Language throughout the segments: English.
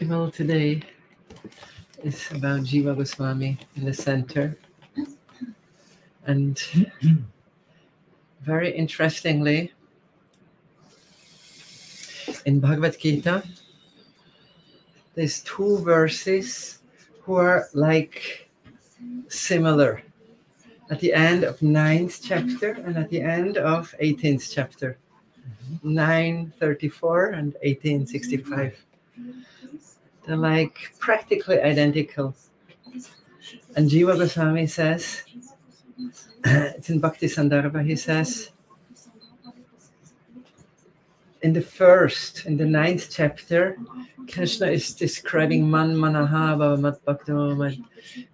Well, today is about Jiva Goswami in the center. And very interestingly, in Bhagavad Gita, there's two verses who are like similar at the end of 9th chapter and at the end of 18th chapter. 9:34 and 18:65. They're like practically identical. And Jiva Goswami says, it's in Bhakti Sandarbha, he says, in the 9th chapter, Krishna is describing Man Manaha Bhavamat Bhaktamat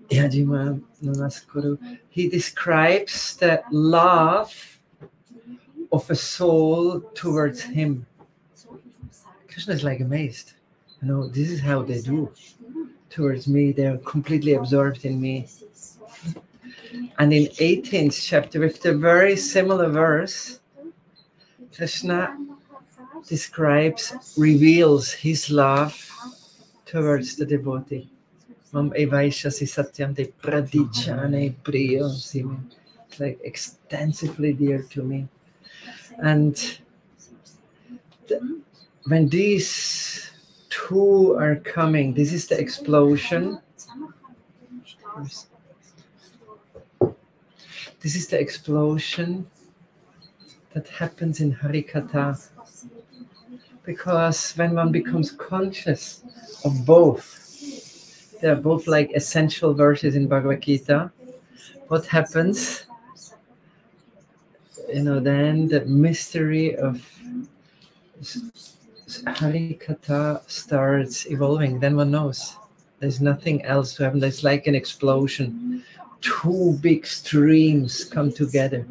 Yajima Namaskuru. He describes the love of a soul towards him. Krishna is like amazed. You know, this is how they do towards me. They're completely absorbed in me. And in 18th chapter, with the very similar verse, Krishna reveals his love towards the devotee. Mam evaishasi satyam te pradichane priyo sime. It's like extensively dear to me. And when these two are coming, this is the explosion. This is the explosion that happens in Harikatha. Because when one becomes conscious of both, they're both like essential verses in Bhagavad Gita, what happens? You know, then the mystery of Harikatha starts evolving. Then one knows there's nothing else to happen. There's like an explosion. Two big streams come together.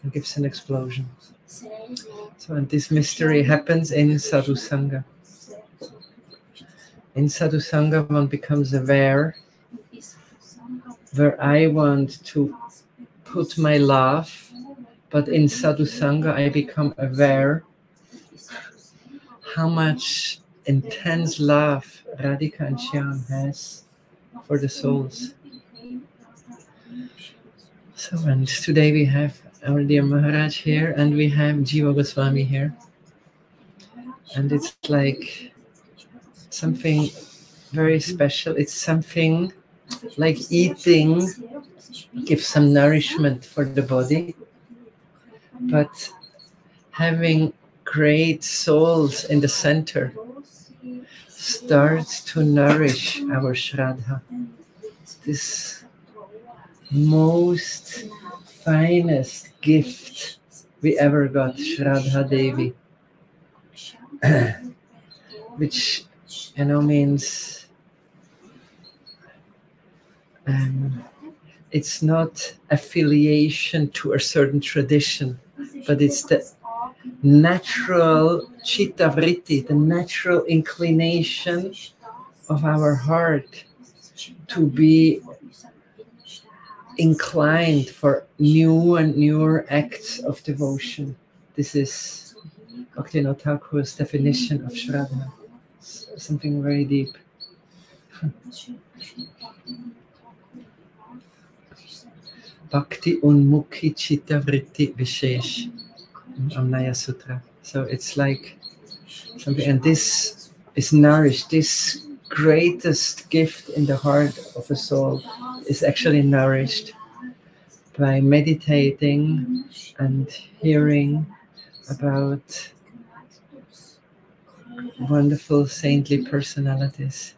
It gives an explosion. So, and this mystery happens in Sadhu Sangha. In Sadhu Sangha, one becomes aware where I want to put my love, but in Sadhu Sangha, I become aware how much intense love Radhika and Shyam has for the souls. So, and today we have our dear Maharaj here, and we have Jiva Goswami here. And it's like something very special. It's something like eating gives some nourishment for the body, but having great souls in the center starts to nourish our Shraddha. This most finest gift we ever got, Shraddha Devi, which, you know, means it's not affiliation to a certain tradition, but it's the natural chitta vritti, the natural inclination of our heart to be inclined for new and newer acts of devotion. This is Bhaktivinoda Thakur's definition of Shraddha. Something very deep. Bhakti Unmukhi Chitta Vritti Vishesh, Amnaya Sutra. So it's like something, and this is nourished. This greatest gift in the heart of a soul is actually nourished by meditating and hearing about wonderful saintly personalities.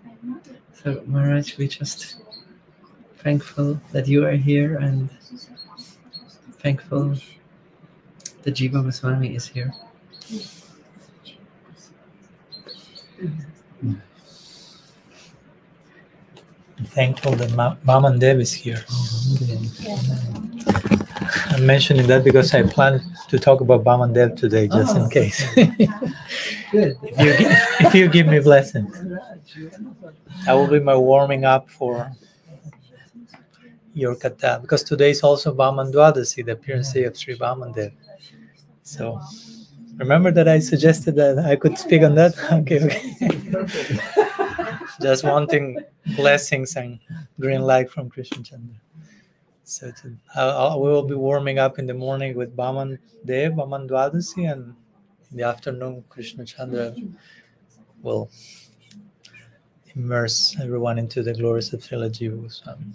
So Maharaj, we're just thankful that you are here and thankful that Jiva Goswami is here. Thankful that Vamanadeva is here. I'm mentioning that because I plan to talk about Vamanadeva today, just in case. Good. If you give me blessings, that will be my warming up for your kata. Because today is also Vaman Dvadasi, the appearance day of Sri Vamanadeva. So Remember that I suggested that I could speak on that? Okay. Just wanting blessings and green light from Krishna Chandra. So we will be warming up in the morning with Vamanadeva, Dvadasi, and in the afternoon, Krishna Chandra will immerse everyone into the glories of Srila Jiva Goswami.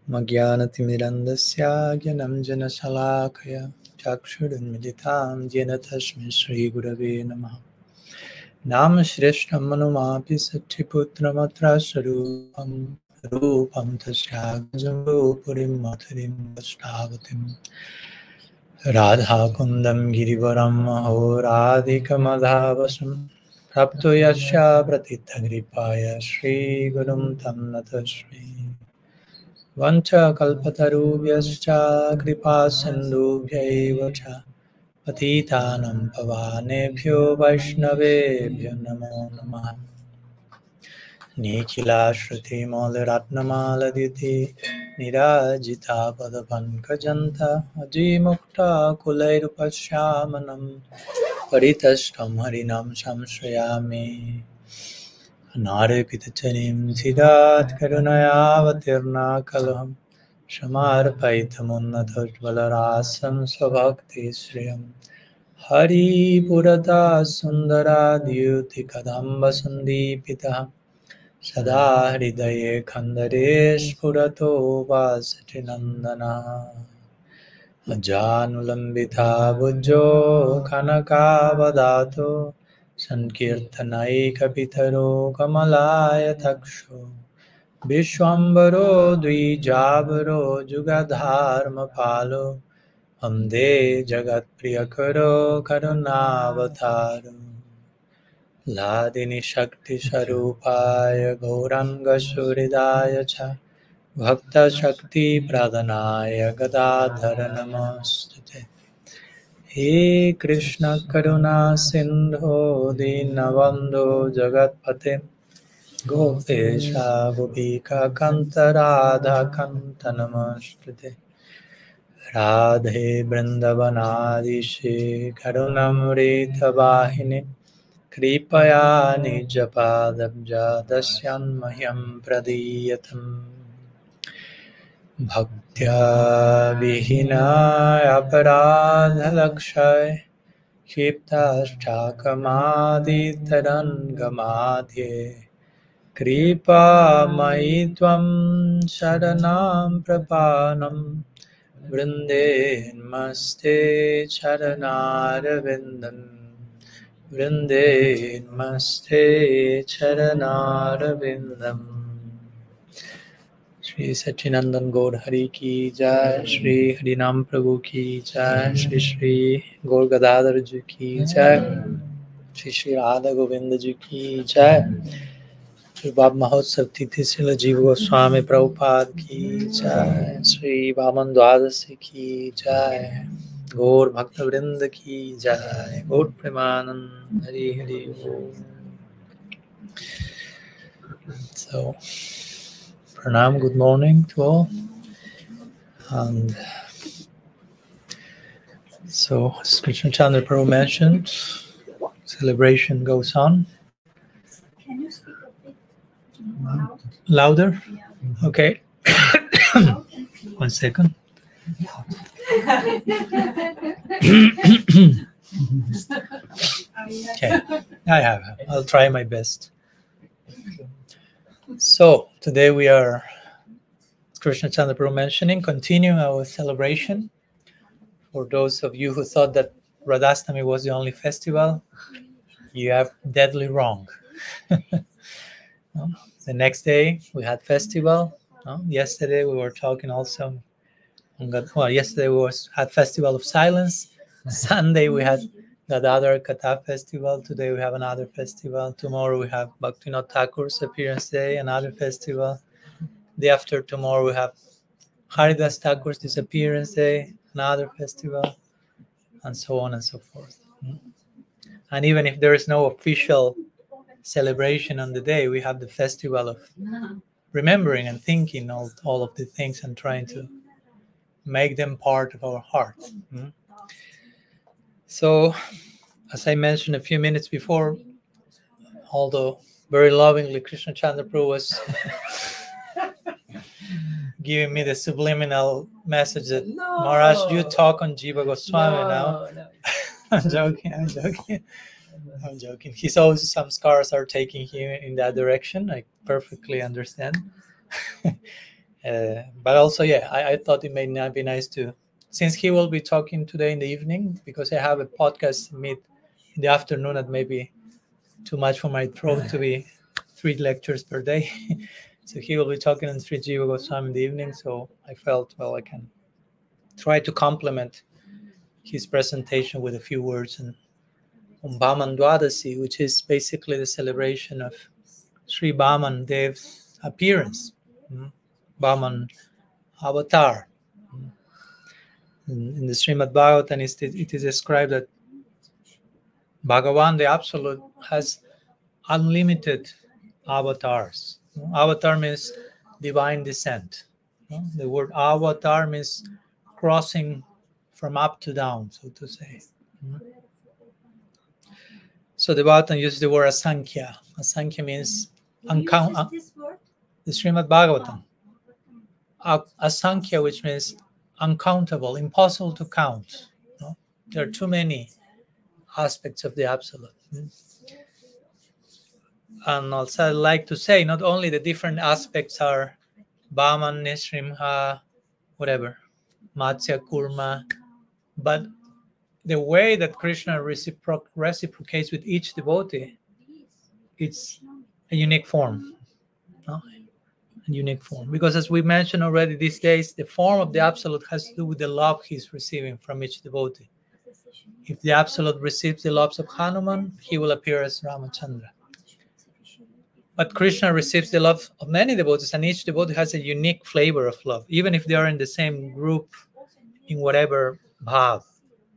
Magyanatimirandasya gyanam jana shalakaya chakshurunmilitam jena tasmin Shri Gurave Namaha. Nam Shrishtam Manumapi Sattiputramatra Sarupam Rupam Tasyagajam Rupurim Matharim Vastavatim Radha Kundam Girivaram Maho Radhika Madhavasam Prapto Yasya Pratitha Gripaya Shri Gurum Tam Natasmi Vancha Kalpatarubhyascha Kripa Sindhubhyaiva Cha Patitanam Pavanebhyo Vaishnavebhyo Namo Namaha. Nikhila Shruti Ratnamala Diti Nirajita Padapankajanta Ajimukta Kulairupasyamanam Paritashtam Harinam Shamshrayami Anarepitachanim Siddhat Karunayavatirna Kalaham Shamarpaitamunnatajvalarasam Svabhakti Shriyam Hari Purata Sundara Dyuti Kadamba Sandipita Sada Hridaye Khandaresh Purato Vasati Nandana Ajanulambita Bujjo Kanakavadato Sankirtanai Kapitaro Kamalaya Taksho Vishwambaro Dwijabaro Jugadharma Palo Amde Jagat Priyakaro Karunavataro Ladini Shakti Sharupaya Gauranga Suridaya Cha Bhakta Shakti Pradhanaya Gadadhara Namostute He Krishna Karuna Sindho Dinavandho Jagatpate Gopesha Gopika Kanta Radha Kanta Namostute Radhe Vrindavanadishe Karunamrita Vahine Kripaya Nijapadabja Dasyan Mahyam Pradiyatam Bhaktya Vihina Aparadha Lakshay Kshiptaschakamadhi Tarangamadhye Kripa Maitvam Sharanam Prapanam Vrinde Maste Charanarvindam Vrinde Maste Charanarvindam. Shri Sachinandan Gaur Hari Ki Jai, Shri Harinam Prabhu Ki Jai, Shri Shri Gaur Gadadhar Ji Ki Jai, Shri Shri Radha Govinda Ji Ki Jai, Shri Bab Mahotsav Tithi Srila Jiva Goswami Prabhupada Ki Jai, Shri Vaman Dvadasi Ki Jai, Gaur Bhakta Vrinda Ki Jai, Gaur Premanand Hari Hari Om. So, Pranam, good morning to all. And so, as Krishna Chandra Prabhu mentioned, celebration goes on. Can you speak a bit Louder? Okay. 1 second. Okay, I have. I'll try my best. So, today we are, Krishna Chandra Prabhu mentioning, continuing our celebration. For those of you who thought that Radhastami was the only festival, you have deadly wrong. The next day we had festival. Yesterday we were talking also. Yesterday we had Festival of Silence. Sunday we had Gadadhar Katha Festival. Today we have another festival. Tomorrow we have Bhaktivinoda Thakur's Appearance Day, another festival. Day after tomorrow we have Haridas Thakur's Disappearance Day, another festival, and so on and so forth. And even if there is no official celebration on the day, we have the festival of remembering and thinking all of the things and trying to make them part of our heart. So, as I mentioned a few minutes before, although very lovingly Krishna Chandra Prabhu was giving me the subliminal message that Maharaj, you talk on Jiva Goswami now. No. I'm joking. He's also, some scars are taking him in that direction. I perfectly understand. But also, yeah, I thought it may not be nice to, since he will be talking today in the evening, because I have a podcast meet in the afternoon that may be too much for my throat to be 3 lectures per day. So he will be talking on Sri Jiva Goswami in the evening. So I felt, well, I can try to complement his presentation with a few words on Dvadasi, which is basically the celebration of Sri Vamanadev's appearance, Vaman Avatar. In the Srimad Bhagavatam, it is described that Bhagavan, the Absolute, has unlimited avatars. Avatar means divine descent. The word avatar means crossing from up to down, so to say. So the Bhagavatam uses the word asankhya. Asankhya means uncount. The Srimad Bhagavatam. Asankhya, which means uncountable, impossible to count. There are too many aspects of the Absolute. And also I'd like to say, not only the different aspects are Vaman, Nisrimha, whatever, Matsya, Kurma, but the way that Krishna reciprocates with each devotee, it's a unique form. A unique form. Because as we mentioned already these days, the form of the Absolute has to do with the love he's receiving from each devotee. If the Absolute receives the loves of Hanuman, he will appear as Ramachandra. But Krishna receives the love of many devotees, and each devotee has a unique flavor of love, even if they are in the same group, in whatever bhav,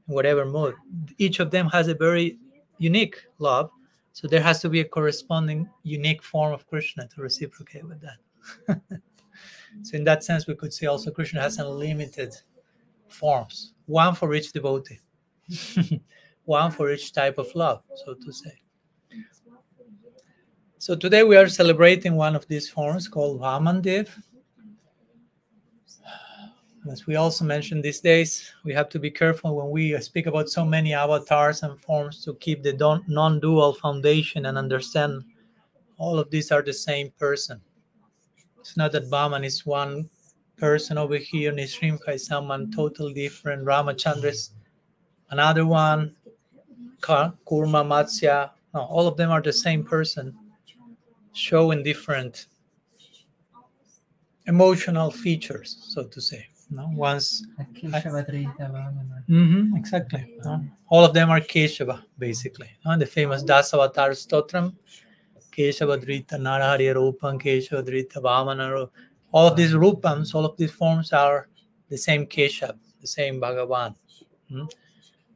in whatever mood. Each of them has a very unique love, so there has to be a corresponding unique form of Krishna to reciprocate with that. So in that sense, we could say also Krishna has unlimited forms, one for each devotee, one for each type of love, so to say. So today we are celebrating one of these forms called Vamanadeva. As we also mentioned these days, we have to be careful when we speak about so many avatars and forms to keep the non-dual foundation and understand all of these are the same person. It's not that Vaman is one person over here, Nisrimha is someone totally different, Ramachandra is another one, Kurma, Matsya. No, all of them are the same person, showing different emotional features, so to say. Once exactly. All of them are Keshava, basically. The famous Dwarf Avatar Stotram, Keshavadrita Narahari Rupam, Keshavadrita Vamana. All of these Rupams, all of these forms are the same Keshav, the same Bhagavan.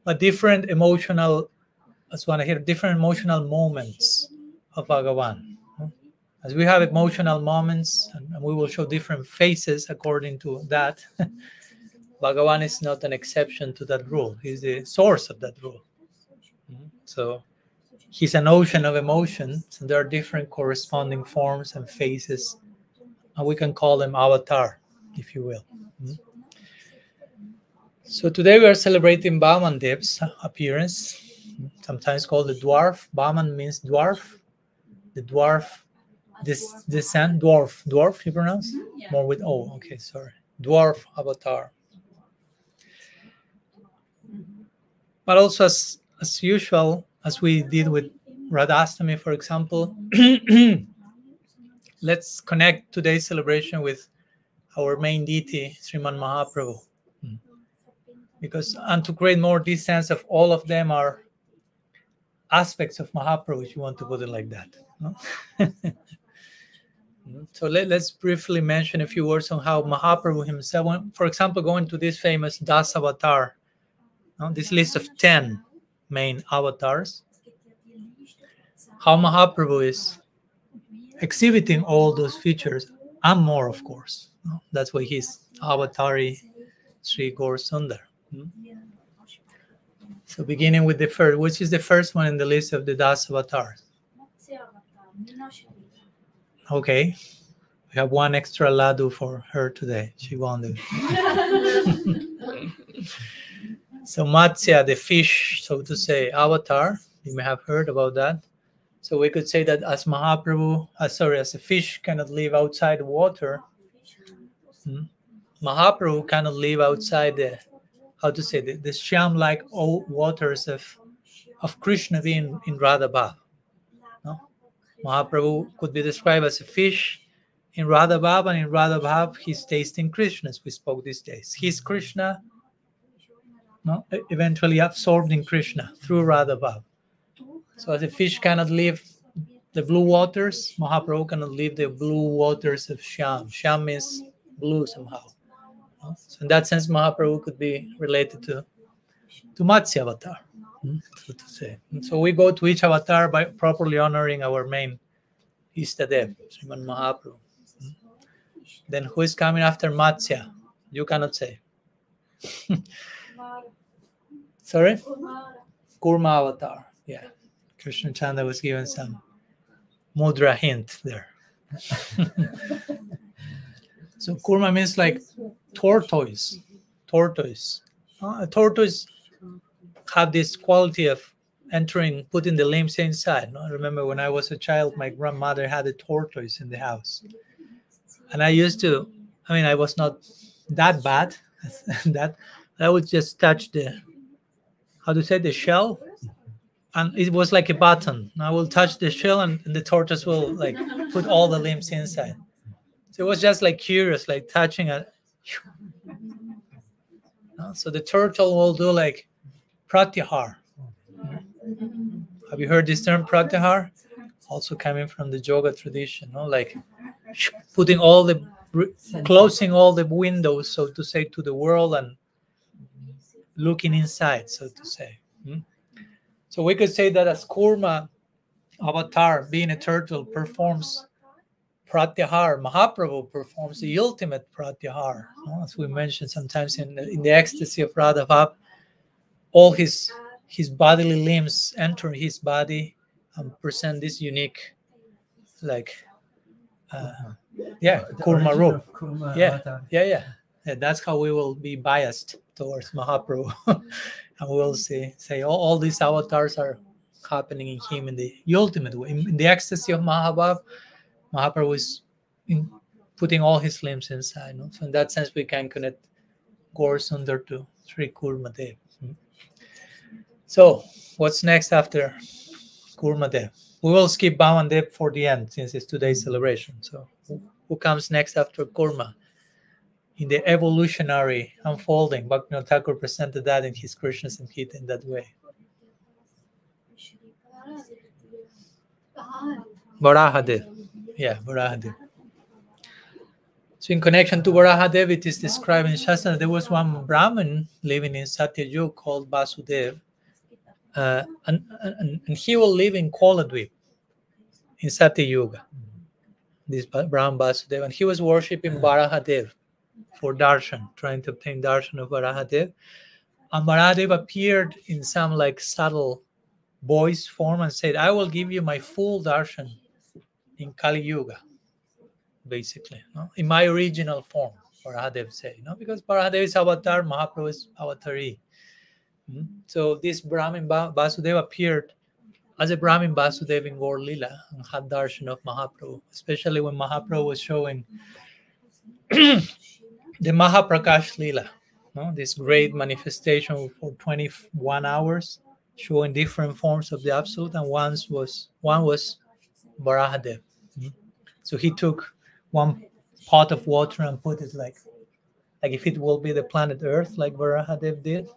But different emotional, as one here, different emotional moments of Bhagavan. As we have emotional moments, and we will show different faces according to that, Bhagavan is not an exception to that rule. He's the source of that rule. So he's an ocean of emotions, and there are different corresponding forms and faces, and we can call them avatar, if you will. So today we are celebrating Vamanadev's appearance, sometimes called the dwarf. Vaman means dwarf. The dwarf, descent, dwarf, you pronounce? Yeah. More with O, okay, sorry. Dwarf Avatar. But also as usual, as we did with Radhastami, for example, let's connect today's celebration with our main deity, Sriman Mahaprabhu. And to create more this sense of all of them are aspects of Mahaprabhu, if you want to put it like that. No? So let's briefly mention a few words on how Mahaprabhu himself, for example, going to this famous Dwarf Avatar, this list of 10 main avatars, how Mahaprabhu is exhibiting all those features and more, of course. That's why he's Avatari Sri Gaur Sundar. So beginning with the first, which is the first one in the list of the Das avatars? Matsya Avatar, Minashari. Okay. We have one extra ladu for her today. She won it. So Matsya, the fish, so to say, avatar. You may have heard about that. So we could say that as Mahaprabhu, as a fish cannot live outside water, Mahaprabhu cannot live outside the, how to say, the Shyam-like waters of Krishna being in Radha Bhav. No? Mahaprabhu could be described as a fish in Radha Bhav, and in Radha Bhav he's tasting Krishna, as we spoke these days. He's Krishna, no? Eventually absorbed in Krishna through Radha Bhav. So as a fish cannot live the blue waters, Mahaprabhu cannot live the blue waters of Shyam. Shyam means blue somehow. No? So in that sense, Mahaprabhu could be related to Matsya avatar, so to say. And so we go to each avatar by properly honoring our main Istadev, Sriman Mahaprabhu. Then who is coming after Matsya? You cannot say. Sorry? Kurma avatar. Yeah. Krishna Chanda was given some mudra hint there. So Kurma means like tortoise. Tortoise. A tortoise have this quality of putting the limbs inside. No? I remember when I was a child, my grandmother had a tortoise in the house. And I used to, I was not that bad. That I would just touch the shell, and it was like a button. I will touch the shell, and the tortoise will like put all the limbs inside. So it was just like curious, like touching it. So the turtle will do like pratyahar. Have you heard this term pratyahar? Also coming from the yoga tradition, no? Like putting closing all the windows, so to say, to the world and looking inside, so to say. So we could say that as Kurma avatar, being a turtle, performs pratyahar, Mahaprabhu performs the ultimate pratyahar. As we mentioned sometimes in the ecstasy of Radha Bhav, all his bodily limbs enter his body and present this unique, like, Kurma Roop. Yeah. That's how we will be biased towards Mahaprabhu. And we'll say all these avatars are happening in him in the ultimate way. In the ecstasy of Mahabhav, Mahaprabhu is putting all his limbs inside. No? So in that sense, we can connect Gaur Sundar to Sri Kurmadev. So what's next after Kurmadev? We will skip Vamanadeva for the end, since it's today's celebration. So who comes next after Kurma? In the evolutionary unfolding, Bhaktivinoda Thakur presented that in his Krishna Samhita in that way. Varahadev. Yeah, Varahadev. So in connection to Varahadev, it is described in Shastra, there was one Brahmin living in Satyayug called Vasudev, and he will live in Koladvip, in Satyayuga, this Brahman Vasudev, and he was worshipping Varahadev for darshan, trying to obtain darshan of Varahadev. And Varahadev appeared in some like subtle voice form and said, I will give you my full darshan in Kali Yuga, basically, no? In my original form, Varahadev said, no? Because Varahadev is avatar, Mahaprabhu is avatari. So this Brahmin Vasudev appeared as a Brahmin Vasudev in Gaur Lila and had darshan of Mahaprabhu, especially when Mahaprabhu was showing the Mahaprakash Lila, no? This great manifestation for 21 hours, showing different forms of the Absolute, and one was Varahadev. So he took one pot of water and put it like if it will be the planet Earth, like Varahadev did.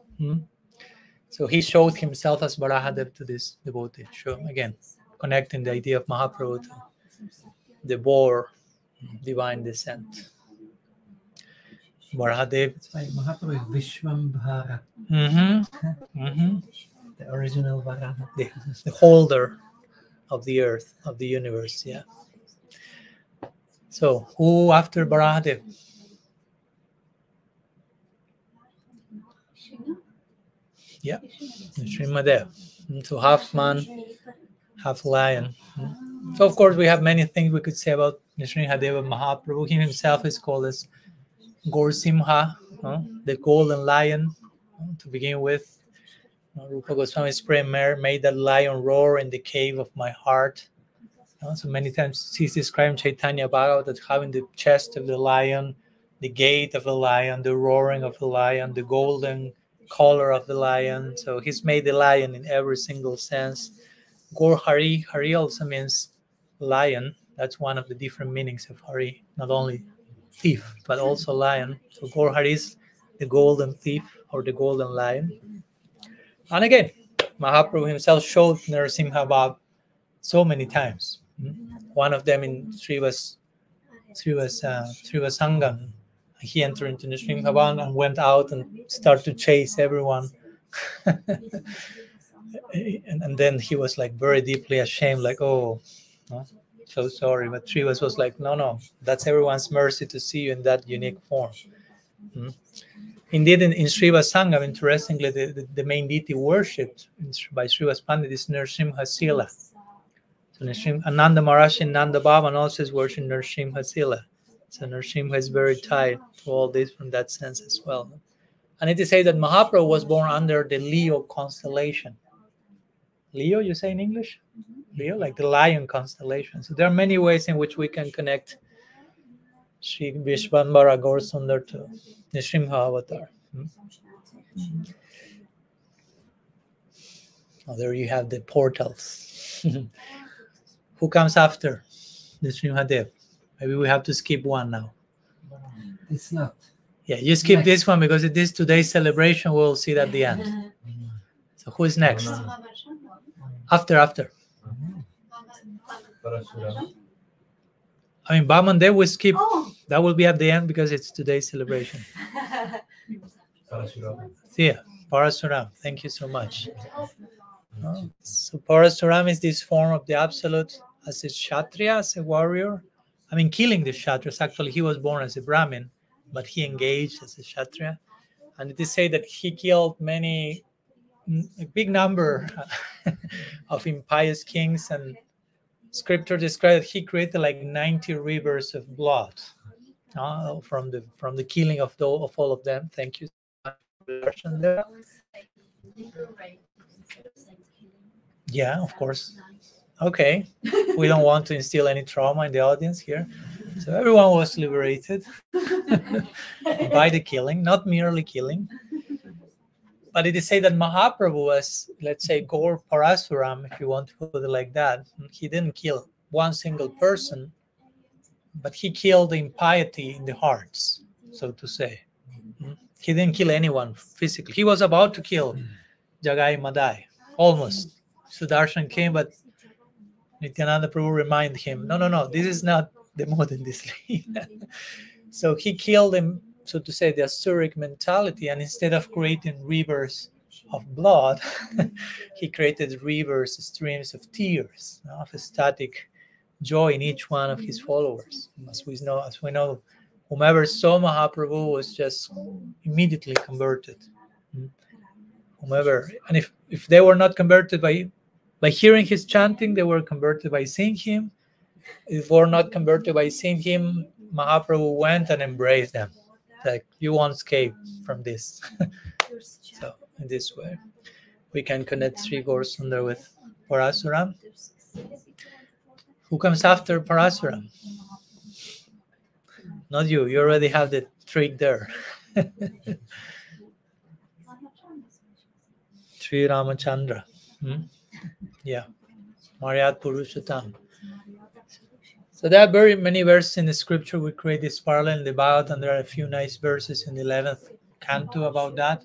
So he showed himself as Varahadev to this devotee. So again, connecting the idea of Mahaprabhu to the boar divine descent. Varahadev. Mahaprabhu is Vishwambhara. The original Varaha. The holder of the earth, of the universe, yeah. So who after Varahadev? Yeah, Nrsimhadev. So half man, half lion. So of course we have many things we could say about Nrsimhadeva Mahaprabhu. He himself is called as Gorsimha, the golden lion, to begin with. Rupa Goswami's prayer made that lion roar in the cave of my heart. So many times he's described in Chaitanya Bhagavat as having the chest of the lion, the gait of the lion, the roaring of the lion, the golden color of the lion. So he's made the lion in every single sense. Gaur Hari, Hari also means lion. That's one of the different meanings of Hari, not only thief, but also lion. So Gaur Hari is the golden thief or the golden lion. And again, Mahaprabhu himself showed Narasimha Bhav so many times. One of them in Srivasangam. He entered into Nrsimha Bhavan and went out and started to chase everyone. and then he was like very deeply ashamed, like, oh, no, so sorry. But Srivas was like, no, that's everyone's mercy to see you in that unique form. Indeed, in Srivasangam, interestingly, the main deity worshipped by Srivas Pandit is Nrsimha Sila. So Ananda Maharaj in Nanda Bhavan also is worshipping Nrsimha Sila. So Nrsimha is very tied to all this from that sense as well. And it is said that Mahaprabhu was born under the Leo constellation. Leo, you say in English? Leo, like the lion constellation. So there are many ways in which we can connect Sri Vishvambara Gaur Sundar to Nrsimha Avatar. Oh, there you have the portals. Who comes after Nrsimhadev? Maybe we have to skip one now. It's not. Yeah, you skip this one because it is today's celebration. We'll see it at the end. So who is next? After. I mean, Vamanadeva we skip. That will be at the end because it's today's celebration. Yeah, Parasuram. Thank you so much. So Parasuram is this form of the Absolute as a Kshatriya, as a warrior. I mean, killing the Kshatriyas. Actually, he was born as a Brahmin, but he engaged as a Kshatriya. And it is said that he killed a big number of impious kings, and scripture describes that he created like 90 rivers of blood from the killing of all of them. Thank you so much for the Yeah, of course. Okay. We don't want to instill any trauma in the audience here. So everyone was liberated by the killing, not merely killing. But it is said that Mahaprabhu was, let's say, Gaur Parasuram, if you want to put it like that. He didn't kill one single person, but he killed the impiety in the hearts, so to say. He didn't kill anyone physically. He was about to kill Jagai Madai, almost. Sudarshan came, but Nityananda Prabhu reminded him, no, this is not the mode in this league. So he killed him, so to say, the Asuric mentality, and instead of creating rivers of blood, he created rivers, streams of tears, of ecstatic joy in each one of his followers. As we know, whomever saw Mahaprabhu was just immediately converted. Whomever, and if they were not converted by hearing his chanting, they were converted by seeing him. If they were not converted by seeing him, Mahaprabhu went and embraced them. Like, you won't escape from this. So in this way, we can connect Sri Gaur Sundar with Parasuram. Who comes after Parasuram? Not you. You already have the trick there. Sri Ramachandra. Yeah. Maryat Purushottam. So there are very many verses in the scripture. We create this parallel in the Bhagavad, and there are a few nice verses in the 11th canto about that.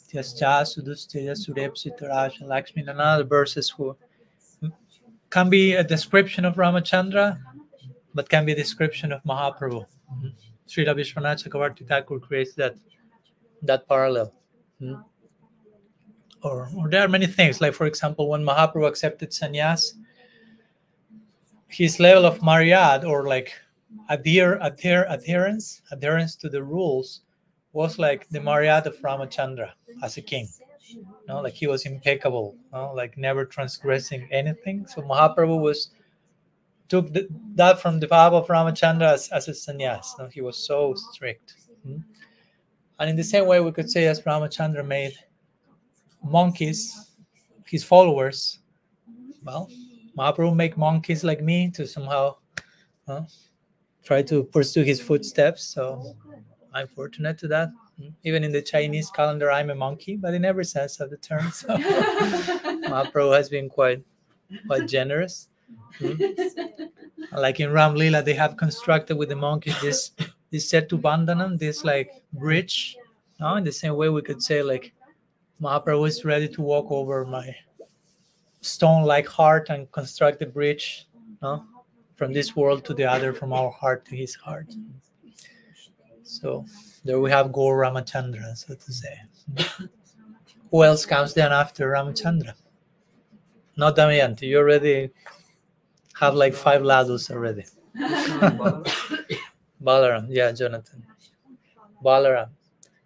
Tyascha, Sudustya, Surepsitaraj, and Lakshmi, and other verses who can be a description of Ramachandra, but can be a description of Mahaprabhu. Srila Vishwanath Chakravarti Thakur creates that parallel. Or there are many things, like for example, when Mahaprabhu accepted sannyas, his level of maryad, or like adherence to the rules, was like the maryad of Ramachandra as a king. No, like he was impeccable, no, like never transgressing anything. So Mahaprabhu took that from the Baba of Ramachandra as a sannyas. No? He was so strict. And in the same way, we could say as Ramachandra made monkeys his followers, well, Mahaprabhu make monkeys like me to somehow try to pursue his footsteps. So I'm fortunate to that. Even in the Chinese calendar, I'm a monkey, but it never says so the term. So Mahaprabhu has been quite generous. Like in Ram Lila, they have constructed with the monkeys this setu bandhanam, this like bridge. No? In the same way, we could say like Mahaprabhu is ready to walk over my stone-like heart and construct a bridge, no? From this world to the other, from our heart to his heart. So there we have Gaur Ramachandra, so to say. Who else comes then after Ramachandra? Not Damayanti. You already have like 5 ladus already. Balaram, yeah, Jonathan. Balaram.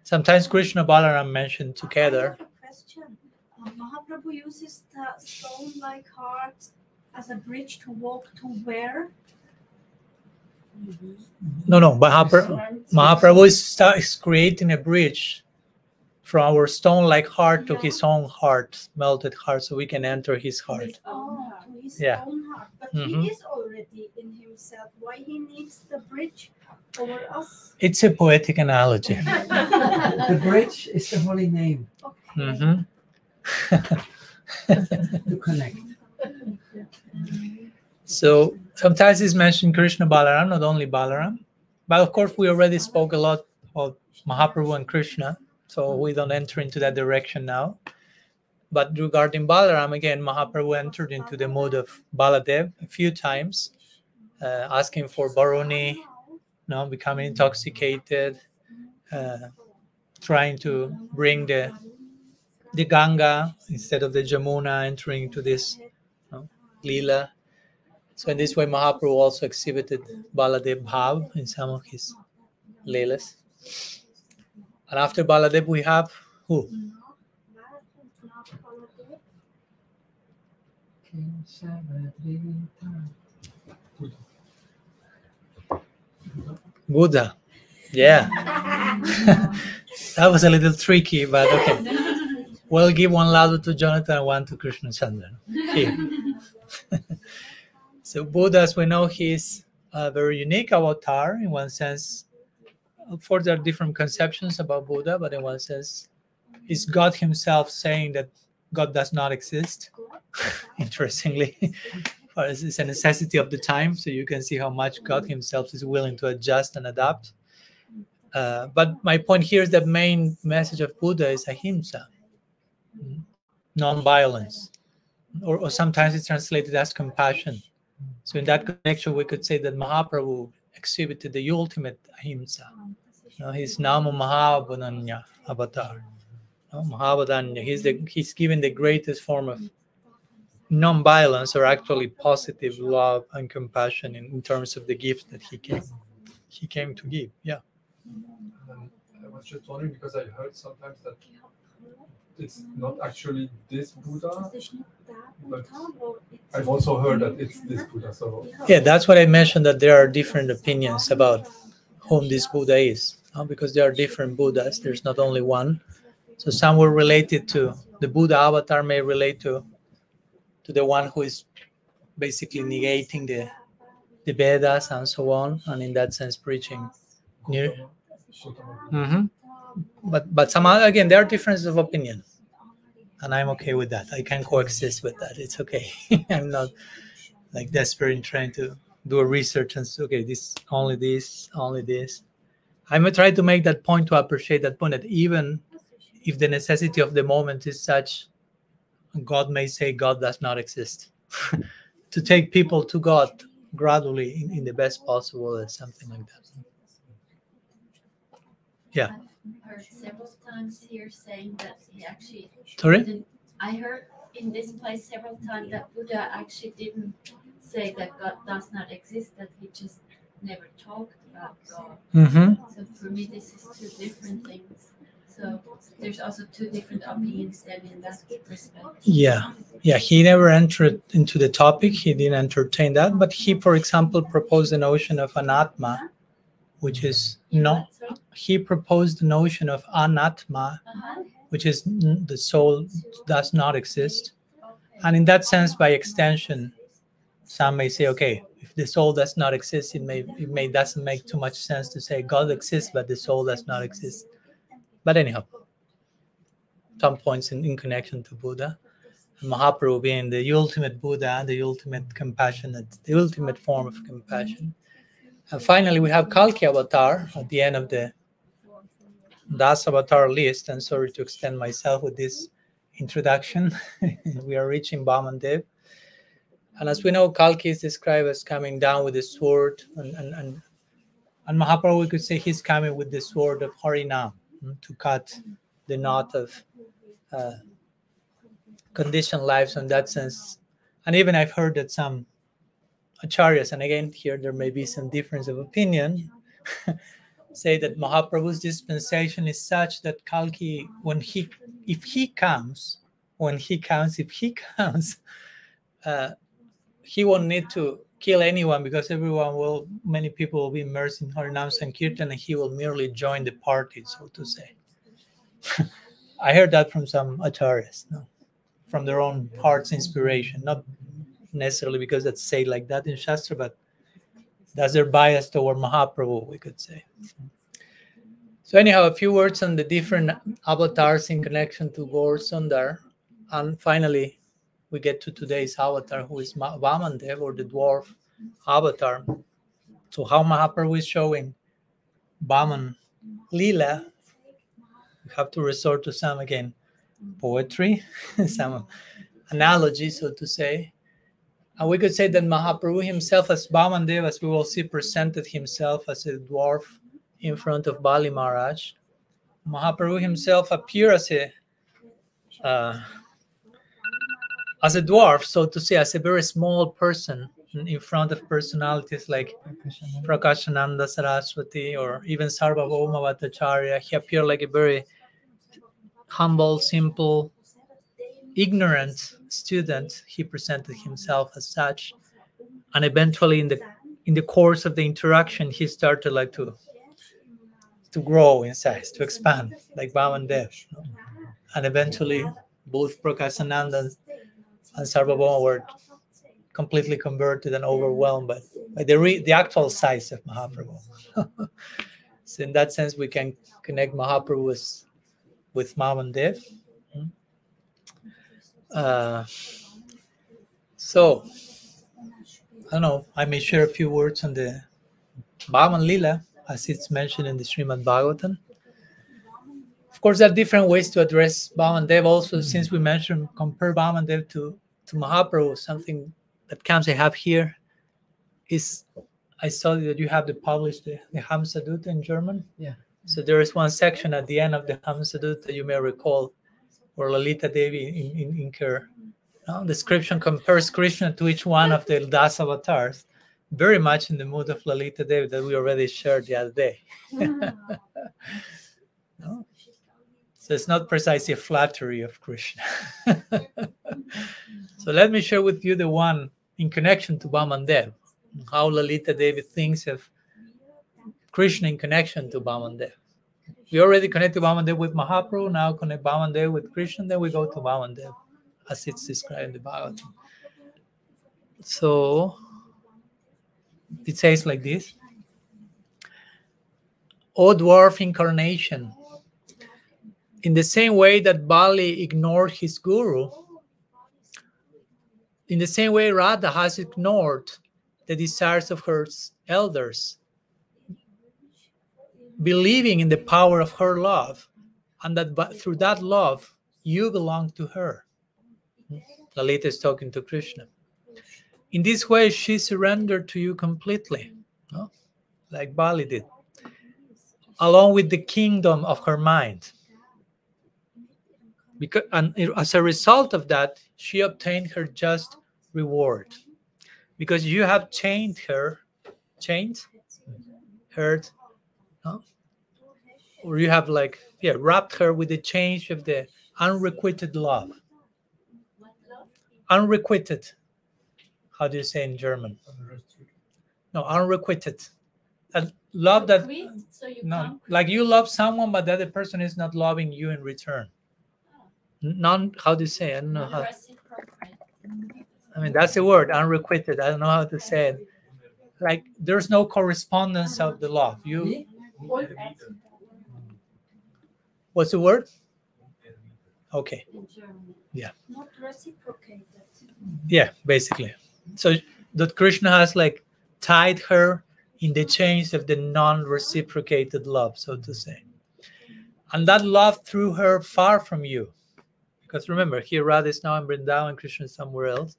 Sometimes Krishna Balaram mentioned together. Question. Mahaprabhu uses the stone-like heart as a bridge to walk to where? No. Mahaprabhu is creating a bridge from our stone-like heart to his own heart, melted heart, so we can enter his heart. To his Yeah. own heart. But he is already in himself. Why he needs the bridge over us? It's a poetic analogy. The bridge is the holy name Okay. to connect. So sometimes it's mentioned Krishna Balaram, not only Balaram. But of course, we already spoke a lot about Mahaprabhu and Krishna, so we don't enter into that direction now. But regarding Balaram, again, Mahaprabhu entered into the mood of Baladev a few times, asking for Baruni, becoming intoxicated, trying to bring the Ganga instead of the Jamuna, entering into this Leela. So in this way, Mahaprabhu also exhibited Baladev Bhav in some of his Leelas. And after Baladev, we have who? Buddha. Yeah. That was a little tricky, but okay. We'll give 1 ladu to Jonathan and 1 to Krishna Chandra. Here. So Buddha, as we know, he's a very unique avatar in one sense. Of course, there are different conceptions about Buddha, but in one sense, it's God himself saying that God does not exist. Interestingly, it's a necessity of the time, so you can see how much God himself is willing to adjust and adapt. But my point here is the main message of Buddha is ahimsa, non-violence, or sometimes it's translated as compassion. So in that connection, we could say that Mahaprabhu exhibited the ultimate ahimsa. He's Nama Mahabodhanya Avatar. Mahabodhanya, he's given the greatest form of non-violence, or actually positive love and compassion in terms of the gift that he came to give. Yeah. I was just wondering, because I heard sometimes that it's not actually this Buddha, but I've also heard that it's this Buddha. So yeah, that's what I mentioned, that there are different opinions about whom this Buddha is, because there are different Buddhas. There's not only one. So some were related to the Buddha avatar, may relate to the one who is basically negating the Vedas and so on, and in that sense preaching near. But somehow, again, there are differences of opinion, and I'm okay with that. I can coexist with that. It's okay. I'm not like desperate in trying to do a research and say, okay, this, only this, only this. I'm trying to make that point, to appreciate that point, that even if the necessity of the moment is such, God may say God does not exist. To take people to God gradually in the best possible way, something like that. Yeah. I've heard several times here saying that he actually. Sorry? I heard in this place several times that Buddha actually didn't say that God does not exist, that he just never talked about God. So for me, this is 2 different things. So there's also two different opinions then in that respect. Yeah, he never entered into the topic. He didn't entertain that, but he, for example, proposed the notion of anatma, which is not. He proposed the notion of anatma, which is the soul does not exist, and in that sense, by extension, some may say, okay, if the soul does not exist, it may doesn't make too much sense to say God exists, but the soul does not exist. But anyhow, some points in connection to Buddha, Mahaprabhu being the ultimate Buddha, the ultimate compassionate, the ultimate form of compassion. And finally, we have Kalki Avatar at the end of the Das Avatar list. And sorry to extend myself with this introduction. We are reaching Vamanadeva. And as we know, Kalki is described as coming down with a sword. And Mahaprabhu, we could say he's coming with the sword of Harinam to cut the knot of conditioned lives in that sense. And even I've heard that some acharyas, and again here there may be some difference of opinion, say that Mahaprabhu's dispensation is such that Kalki, if he comes, he won't need to kill anyone, because many people will be immersed in Harinam Sankirtan, and he will merely join the party, so to say. I heard that from some acharyas, from their own heart's inspiration, not necessarily because that's said like that in Shastra, but that's their bias toward Mahaprabhu, we could say. So anyhow, a few words on the different avatars in connection to Gaur Sundar. And finally, we get to today's avatar, who is Vamanadeva, or the Dwarf Avatar. So how Mahaprabhu is showing Vaman Lila, we have to resort to some, again, poetry, some analogy, so to say. And we could say that Mahaprabhu himself, as Vamanadeva, as we will see, presented himself as a dwarf in front of Bali Maharaja. Mahaprabhu himself appeared as a dwarf, so to say, as a very small person in front of personalities like Prakashananda Saraswati or even Sarvabhauma Bhattacharya. He appeared like a very humble, simple, ignorant student. He presented himself as such, and eventually in the course of the interaction, he started like to grow in size, to expand, like Vamanadeva. And eventually, both Prakashananda and Sarvabhauma were completely converted and overwhelmed by the actual size of Mahaprabhu. So in that sense, we can connect Mahaprabhu with Vamanadeva. So, I don't know, I may share a few words on the Vaman Lila, as it's mentioned in the Srimad Bhagavatam. Of course, there are different ways to address Vamanadeva. Also, since we mentioned, compare Vamanadeva to Mahaprabhu, something that comes I have here is, I saw that you have published the Hamsadutta in German. Yeah. So there is one section at the end of the Hamsadutta, you may recall, where Lalita Devi in her description compares Krishna to each one of the Das avatars, very much in the mood of Lalita Devi that we already shared the other day. No? So it's not precisely a flattery of Krishna. So let me share with you the one in connection to Vamanadeva, how Lalita Devi thinks of Krishna in connection to Vamanadeva. We already connected Vamanadeva with Mahaprabhu, now connect Vamanadeva with Krishna, then we go to Vamanadeva, as it's described in the Bhagavatam. So it says like this: O dwarf incarnation, in the same way that Bali ignored his guru, in the same way Radha has ignored the desires of her elders, believing in the power of her love, and that through that love, you belong to her. Lalita is talking to Krishna. In this way, she surrendered to you completely, like Bali did, along with the kingdom of her mind. And as a result of that, she obtained her just reward. Because you have chained her, or you have like, wrapped her with the change of the unrequited love. What love? Unrequited. How do you say in German? No, unrequited. A love that, Quit, so you no, can't like you love someone, but the other person is not loving you in return. How do you say? I don't know how. reciprocate. I mean, that's the word, unrequited. I don't know how to say it. Like there's no correspondence of the love. You. What's the word? Okay. In German. Yeah. Not reciprocated. Yeah, basically. So that Krishna has like tied her in the chains of the non-reciprocated love, so to say. And that love threw her far from you. Because remember, here Radha is now in Vrindavan, Krishna is somewhere else.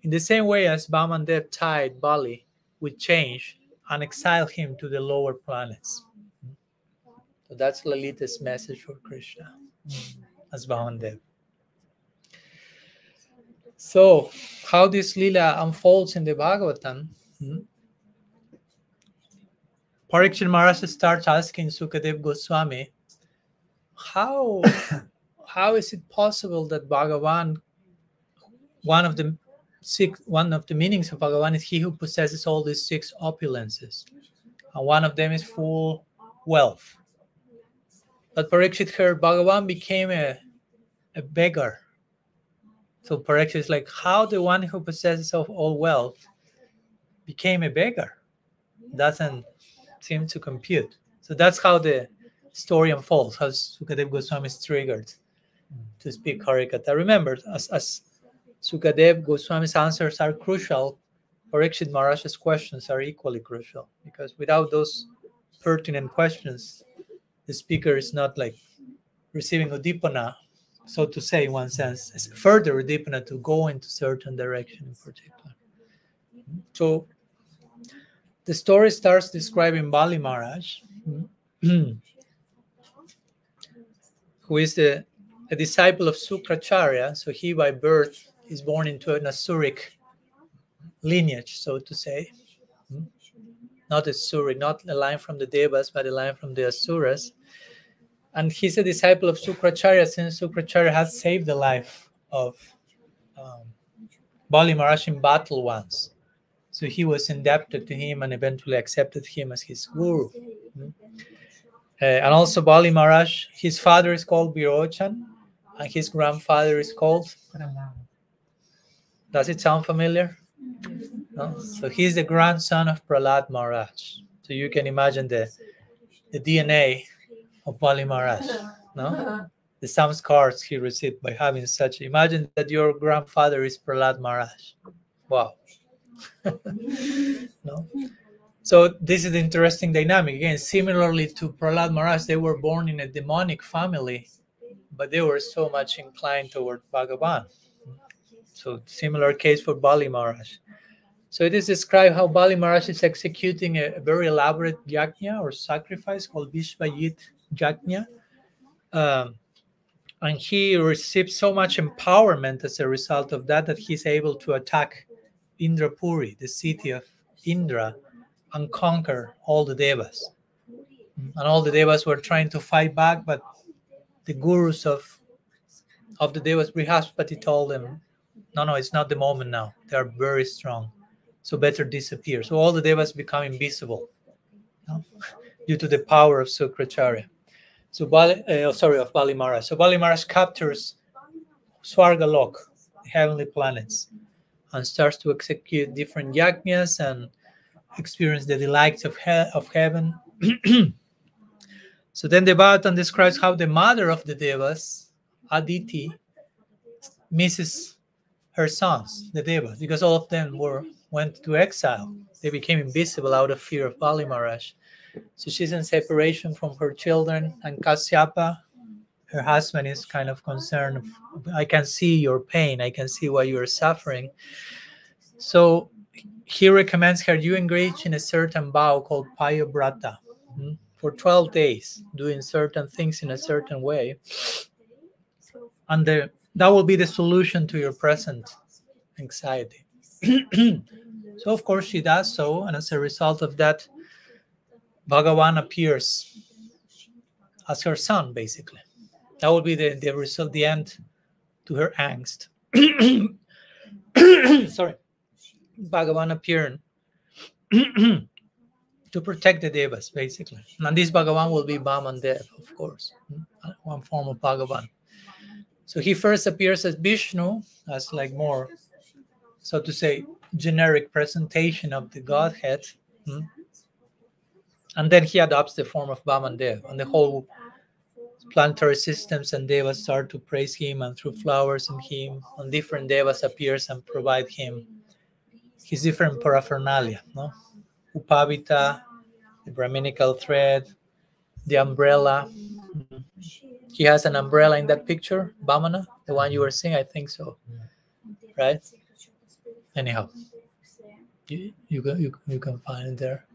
In the same way as Vamanadeva tied Bali with change and exiled him to the lower planets. So that's Lalita's message for Krishna as Vamanadeva. So, how this Lila unfolds in the Bhagavatam, Parikshit Maharaj starts asking Sukadeva Goswami, how is it possible that Bhagavan, one of the meanings of Bhagavan is he who possesses all these 6 opulences, and one of them is full wealth. But Parikshit heard Bhagavan became a beggar. So Parikshit is like, how the one who possesses of all wealth became a beggar? Doesn't seem to compute. So that's how the story unfolds, how Sukadeva Goswami is triggered to speak Harikatha. Remember, as Sukadeva Goswami's answers are crucial, Parikshit Maharaj's questions are equally crucial, because without those pertinent questions, the speaker is not like receiving udipana, so to say, in one sense, it's further udipana to go into certain direction in particular. So the story starts describing Bali Maharaj, who is a disciple of Sukracharya. So he by birth is born into an Asuric lineage, so to say. Not Asuric, not a line from the Devas, but a line from the Asuras. And he's a disciple of Sukracharya, since Sukracharya has saved the life of Bali Maharaj in battle once. So he was indebted to him and eventually accepted him as his guru. And also Bali Maharaj, his father is called Virochan, and his grandfather is called... Does it sound familiar? No? So he's the grandson of Prahlad Maharaj. So you can imagine the DNA of Bali Maharaj. No? The samskars he received by having such... Imagine that your grandfather is Prahlad Maharaj. Wow. No? So this is the interesting dynamic. Again, similarly to Prahlad Maharaj, they were born in a demonic family, but they were so much inclined toward Bhagavan. So similar case for Bali Maharaj. So it is described how Bali Maharaj is executing a very elaborate yajna or sacrifice called Vishvayit Yajna. And he received so much empowerment as a result of that he's able to attack Indrapuri, the city of Indra, and conquer all the devas. And all the devas were trying to fight back, but the gurus of the devas, Brihaspati, told them, no, it's not the moment now. They are very strong, so better disappear. So all the devas become invisible, no? Due to the power of Sukracharya. So of Bali Maharaj. So Bali Maharaj captures Swargalok, the heavenly planets, and starts to execute different yajnas and experience the delights of heaven. So then the Bhagavatam describes how the mother of the Devas, Aditi, misses her sons, the Devas, because all of them went to exile. They became invisible out of fear of Bali Maharaj. So she's in separation from her children, and Kasyapa, her husband, is kind of concerned. I can see your pain. I can see why you are suffering. So he recommends her, you engage in a certain vow called Payabrata for 12 days, doing certain things in a certain way. And that will be the solution to your present anxiety. So, of course, she does so. And as a result of that, Bhagavan appears as her son, basically. That would be the result, the end to her angst. Sorry. Bhagavan appeared to protect the devas, basically. And this Bhagavan will be Vamanadeva, of course, one form of Bhagavan. So he first appears as Vishnu, as like more, so to say, generic presentation of the Godhead. And then he adopts the form of Vamanadeva, and the whole planetary systems and devas start to praise him, and through flowers and him, and different devas appears and provide him his different paraphernalia, no? Upavita, the Brahminical thread, the umbrella. He has an umbrella in that picture, Vamana, the one you were seeing, I think so, right? Anyhow, you can find it there.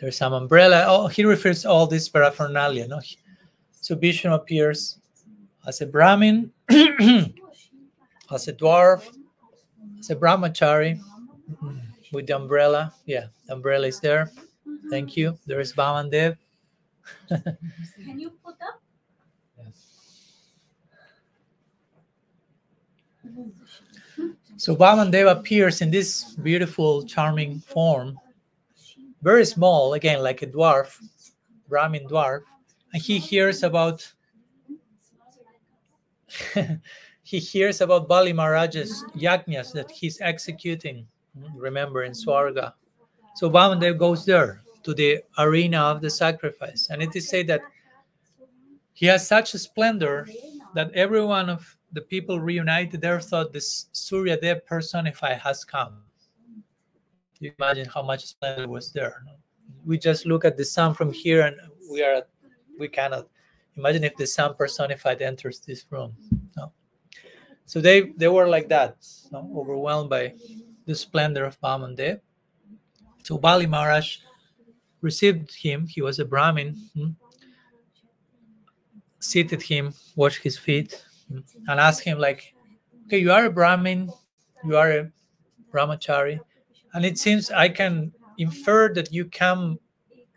There's some umbrella. Oh, he refers to all this paraphernalia, no? So Vishnu appears as a Brahmin, as a dwarf, as a brahmachari, with the umbrella. Yeah, the umbrella is there. Thank you. There is Vamanadeva. Can you put up? So Vamanadeva appears in this beautiful, charming form, very small, again, like a dwarf, Brahmin dwarf, and he hears about Bali Maharaja's yajnas that he's executing. Remember, in Swarga. So Vamanadeva goes there to the arena of the sacrifice, and it is said that he has such a splendor that every one of the people reunited there thought this Surya Dev personified has come. You imagine how much splendor was there. No? We just look at the sun from here, and we cannot imagine if the sun personified enters this room. No. So they were like that, no? Overwhelmed by the splendor of Vamanadeva. So Bali Maharaj received him. He was a Brahmin. Seated him, washed his feet, and asked him, like, okay, you are a Brahmin, you are a brahmachari, and it seems I can infer that you come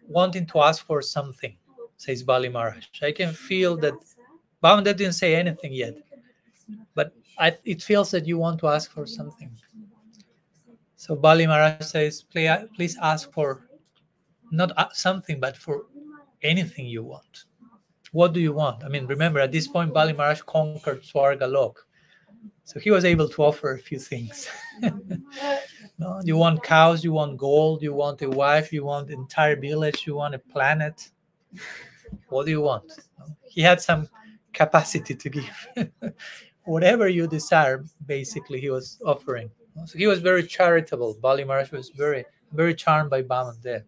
wanting to ask for something, says Bali Maharaj. I can feel that Vamanadeva didn't say anything yet, but it feels that you want to ask for something. So Bali Maharaj says, please ask for not something, but for anything you want. What do you want? I mean, remember, at this point, Bali Maharaj conquered Swarga Lok. So he was able to offer a few things. No, you want cows, you want gold, you want a wife, you want an entire village, you want a planet. What do you want? He had some capacity to give. Whatever you desire, basically, he was offering. So he was very charitable. Bali Maharaj was very, very charmed by Vamanadeva.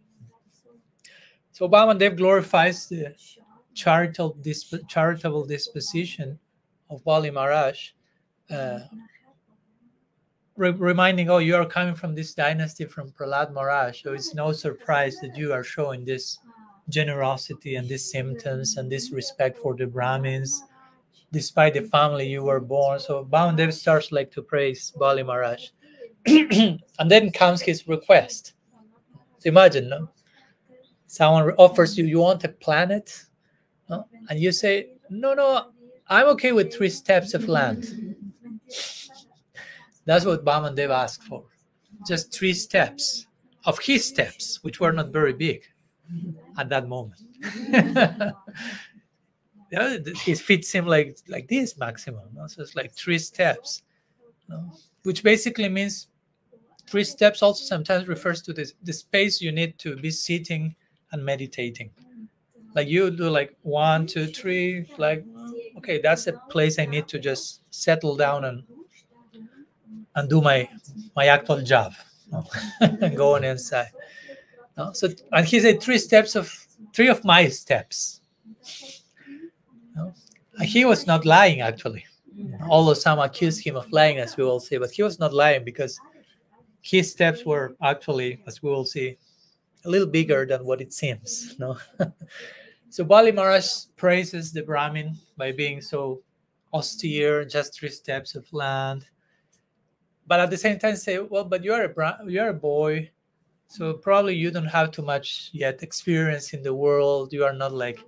So Vamanadeva glorifies the charitable disposition of Bali Maharaj, reminding, oh, you are coming from this dynasty from Prahlad Maharaj, so it's no surprise that you are showing this generosity and these symptoms and this respect for the Brahmins, despite the family you were born. So Vamanadeva starts like to praise Bali Maharaj. And then comes his request. So imagine, no? Someone offers you want a planet? No? And you say, no, I'm okay with 3 steps of land. That's what Vamanadeva asked for. Just 3 steps of his steps, which were not very big at that moment. His feet seem like this maximum. No? So it's like 3 steps, no? Which basically means 3 steps also sometimes refers to the space you need to be sitting and meditating. Like you do like 1, 2, 3, like, okay, that's a place I need to just settle down and do my actual job, no? Go on inside. No? So, and he said 3 of my steps. No? And he was not lying, actually. Although some accused him of lying, as we will see, but he was not lying because his steps were actually, as we will see, a little bigger than what it seems. No. So Bali Maharaj praises the Brahmin by being so austere, just 3 steps of land. But at the same time say, well, but you are a boy, so probably you don't have too much yet experience in the world. You are not like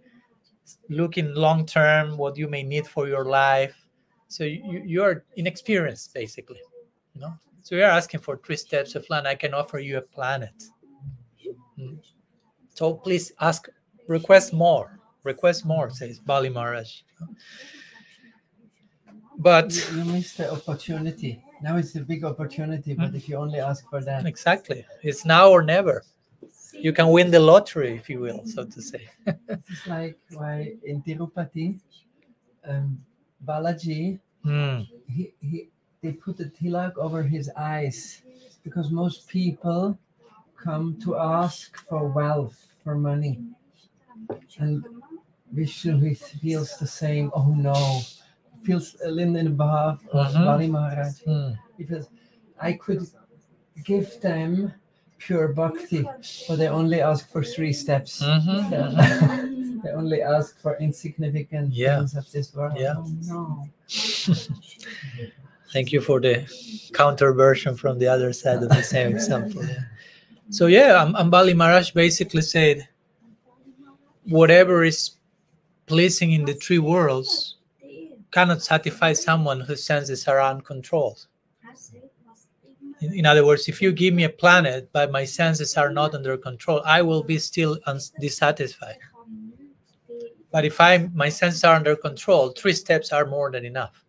looking long term, what you may need for your life. So you're inexperienced, basically. You know? So we are asking for 3 steps of land. I can offer you a planet. So please request more, says Bali Maharaj. But you missed the opportunity. Now it's a big opportunity, but if you only ask for that. Exactly. It's now or never. You can win the lottery, if you will, so to say. It's like why in Tirupati, Balaji, they put a tilak over his eyes because most people come to ask for wealth, for money. And Vishnu, he feels the same. Oh no. Feels a little in the behalf of Bali Maharaja. He feels, I could give them pure bhakti, but they only ask for 3 steps. They only ask for insignificant things of this world. Oh no. Thank you for the counter version from the other side of the same example. So Bali Maharaj basically said, whatever is pleasing in the 3 worlds cannot satisfy someone whose senses are uncontrolled. In other words, if you give me a planet, but my senses are not under control, I will be still dissatisfied. But if my senses are under control, 3 steps are more than enough.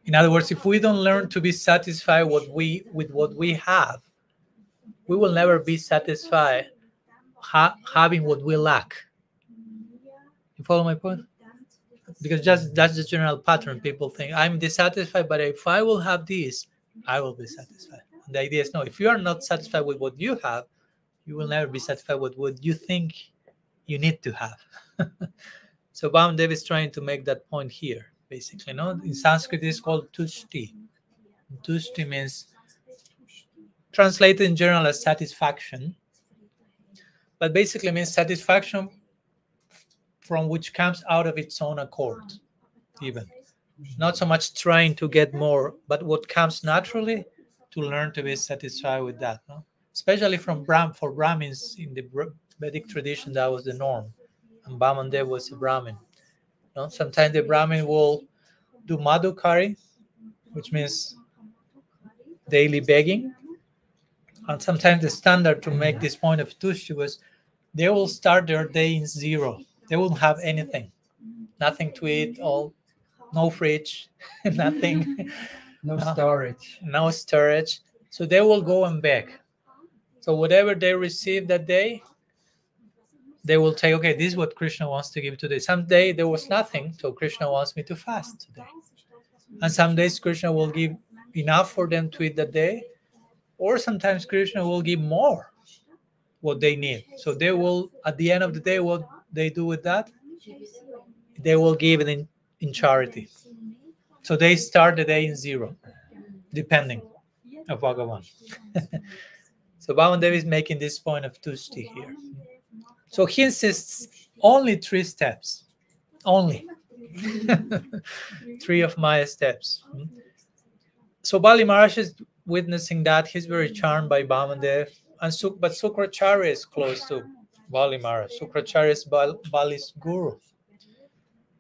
In other words, if we don't learn to be satisfied with what we have, we will never be satisfied having what we lack. You follow my point? Because that's the general pattern. People think, I'm dissatisfied, but if I will have this, I will be satisfied. And the idea is, no, if you are not satisfied with what you have, you will never be satisfied with what you think you need to have. So Vamanadeva is trying to make that point here, basically. No? In Sanskrit, it's called tushti. Tushti means, translated in general as satisfaction, but basically means satisfaction from which comes out of its own accord, even. Not so much trying to get more, but what comes naturally, to learn to be satisfied with that. No? Especially for Brahmins in the Vedic tradition, that was the norm. And Vamanadeva was a Brahmin. No? Sometimes the Brahmin will do madhukari, which means daily begging. And sometimes the standard to make this point of tushti was they will start their day in 0. They won't have anything, nothing to eat, no fridge, nothing, no storage. So they will go and beg. So whatever they receive that day, they will say, okay, this is what Krishna wants to give today. Some day there was nothing, so Krishna wants me to fast today. And some days Krishna will give enough for them to eat that day, or sometimes Krishna will give more what they need. So they will, at the end of the day, what they do with that, they will give it in charity. So they start the day in 0, depending of Bhagavan. So Vamanadeva is making this point of tushti here. So he insists only 3 steps, only 3 of Maya steps. So Bali Maharaja is witnessing that. He's very charmed by Vamanadeva, but Sukracharya is close to Bali Maharaja. Sukracharya is Bali's guru.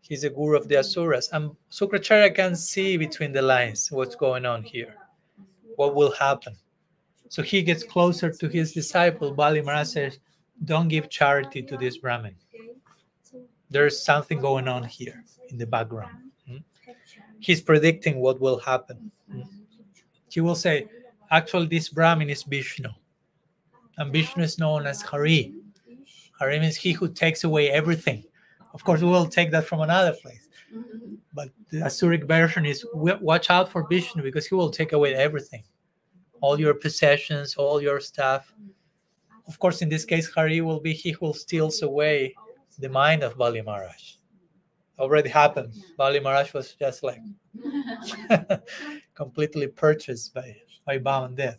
He's a guru of the Asuras. And Sukracharya can see between the lines what's going on here, what will happen. So he gets closer to his disciple. Bali Maharaja says, don't give charity to this Brahmin. There's something going on here in the background. He's predicting what will happen. He will say, actually, this Brahmin is Vishnu. And Vishnu is known as Hari. Hari means he who takes away everything. Of course, we will take that from another place. But the Asuric version is, watch out for Vishnu, because he will take away everything. All your possessions, all your stuff. Of course, in this case, Hari will be he who steals away the mind of Bali Maharaj. Already happened. Bali Maharaj was just like completely purchased by Vamanadeva.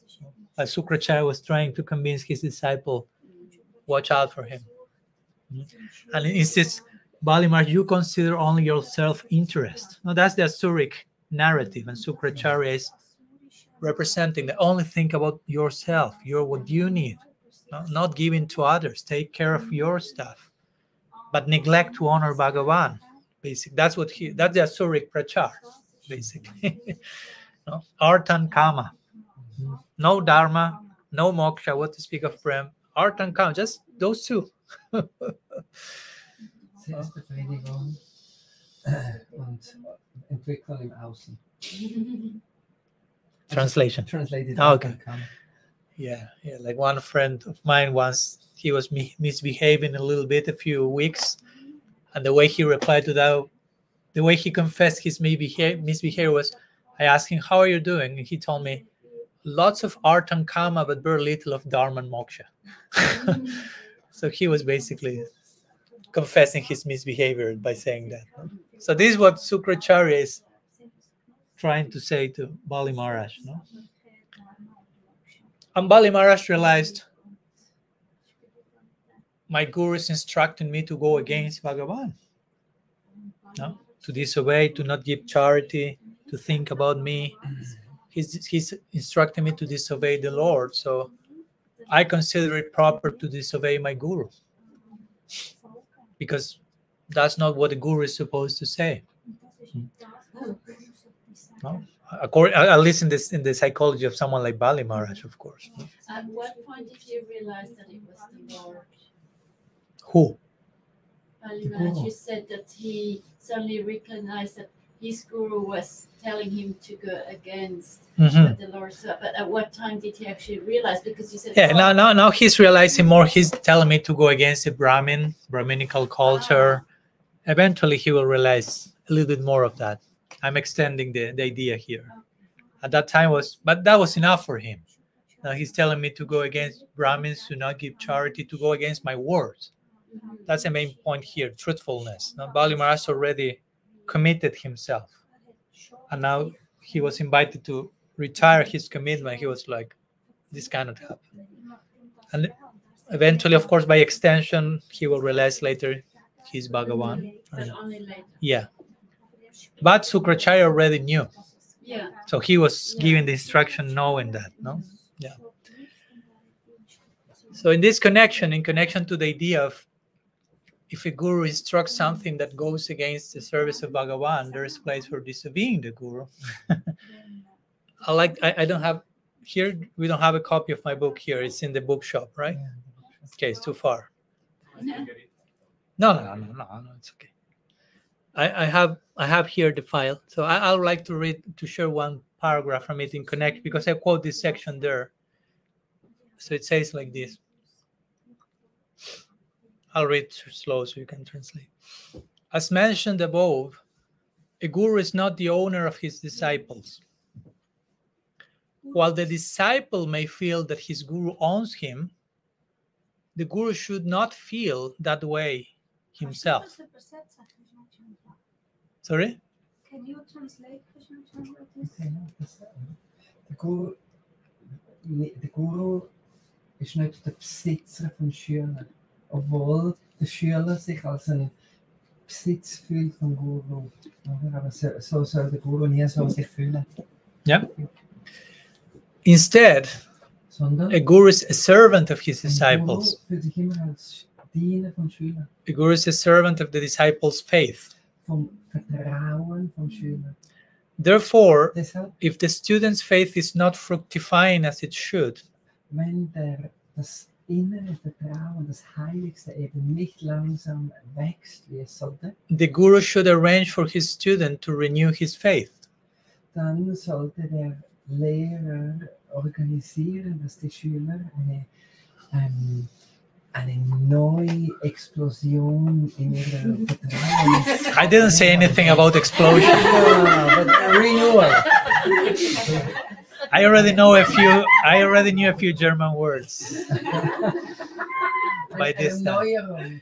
As Sukracharya was trying to convince his disciple, watch out for him. And he insists, Bali Maharaj, you consider only your self-interest. Now that's the Asuric narrative, and Sukracharya is representing that only think about yourself, what you need, not giving to others. Take care of your stuff. but neglect to honor Bhagavan. Basically, that's the Asuric Prachar, basically. No? Art and Kama. No Dharma, no Moksha, what to speak of Prem. Art and Kama, just those two. Selbstbefriedigung und Entwicklung im Außen. Translation. Translated. Oh, okay. Yeah, like one friend of mine once, he was misbehaving a little bit a few weeks, and the way he replied to that, the way he confessed his misbehavior was, I asked him, how are you doing? And he told me, lots of art and Kama, but very little of Dharma and Moksha. So he was basically confessing his misbehavior by saying that. So this is what Sukracharya is trying to say to Bali Maharaj. No? And Bali Maharaj realized, my guru is instructing me to go against Bhagavan, no? To disobey, to not give charity, to think about me. He's instructing me to disobey the Lord, so I consider it proper to disobey my guru, because that's not what the guru is supposed to say. No? At least in the psychology of someone like Bali Maharaj, of course. At what point did you realize that it was the Lord? Who? Bali Maharaj, you said that he suddenly recognized that his guru was telling him to go against what the Lord said. But at what time did he actually realize? Because you said, now he's realizing more. He's telling me to go against the Brahminical culture. Eventually, he will realize a little bit more of that. I'm extending the idea here. At that time but that was enough for him. Now he's telling me to go against Brahmins, to not give charity, to go against my words. That's the main point here, truthfulness. Now Bali Maharaj already committed himself, and now he was invited to retire his commitment. He was like, this cannot happen. And eventually, of course, by extension, he will realize later he's Bhagavan. but only later. Yeah. But Sukracharya already knew. Yeah. So he was giving the instruction knowing that, no? Yeah. So in this connection, in connection to the idea of if a guru instructs something that goes against the service of Bhagavan, there is place for disobeying the guru. I don't have here. We don't have a copy of my book here. It's in the bookshop, right? Okay, it's too far. No, it's okay. I have here the file, so I would like to share one paragraph from it in connect, because I quote this section there. So it says like this. I'll read slow so you can translate. As mentioned above, a guru is not the owner of his disciples. While the disciple may feel that his guru owns him, the guru should not feel that way himself. Sorry? Can you translate? Der Guru ist nicht der Besitzer vom Schüler, obwohl der Schüler sich als ein Besitz fühlt vom Guru. Aber so soll der Guru nie so sich fühlen. Yeah. Instead, a guru is a servant of his disciples. Fühlt sich immer als Diener vom Schüler. A guru is a servant of the disciples' faith. Vom Vertrauen vom Schüler. Therefore, Deshalb, if the student's faith is not fructifying as it should, wenn das innere Vertrauen, das Heiligste eben nicht langsam wächst, wie es sollte, the guru should arrange for his student to renew his faith. dann sollte der Lehrer organisieren, dass die Schüler eine neue Explosion in ihrer Vertrauen. I didn't say anything about explosion. But renewal. I already knew a few German words by this time. Erneuerung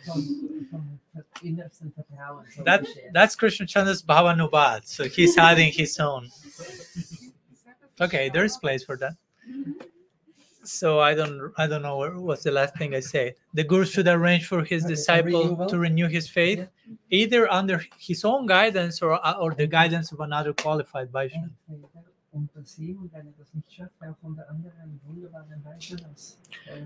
vom innersten Vertrauen. That's Krishna Chandra's Bhavanubad, so he's adding his own. Okay, there's place for that. So I don't know what's the last thing I said. The guru should arrange for his disciple to renew his faith, either under his own guidance or the guidance of another qualified Vaishnava. unter sie und wenn das nicht schafft, auch unter anderen wunderbaren Vaishnavas,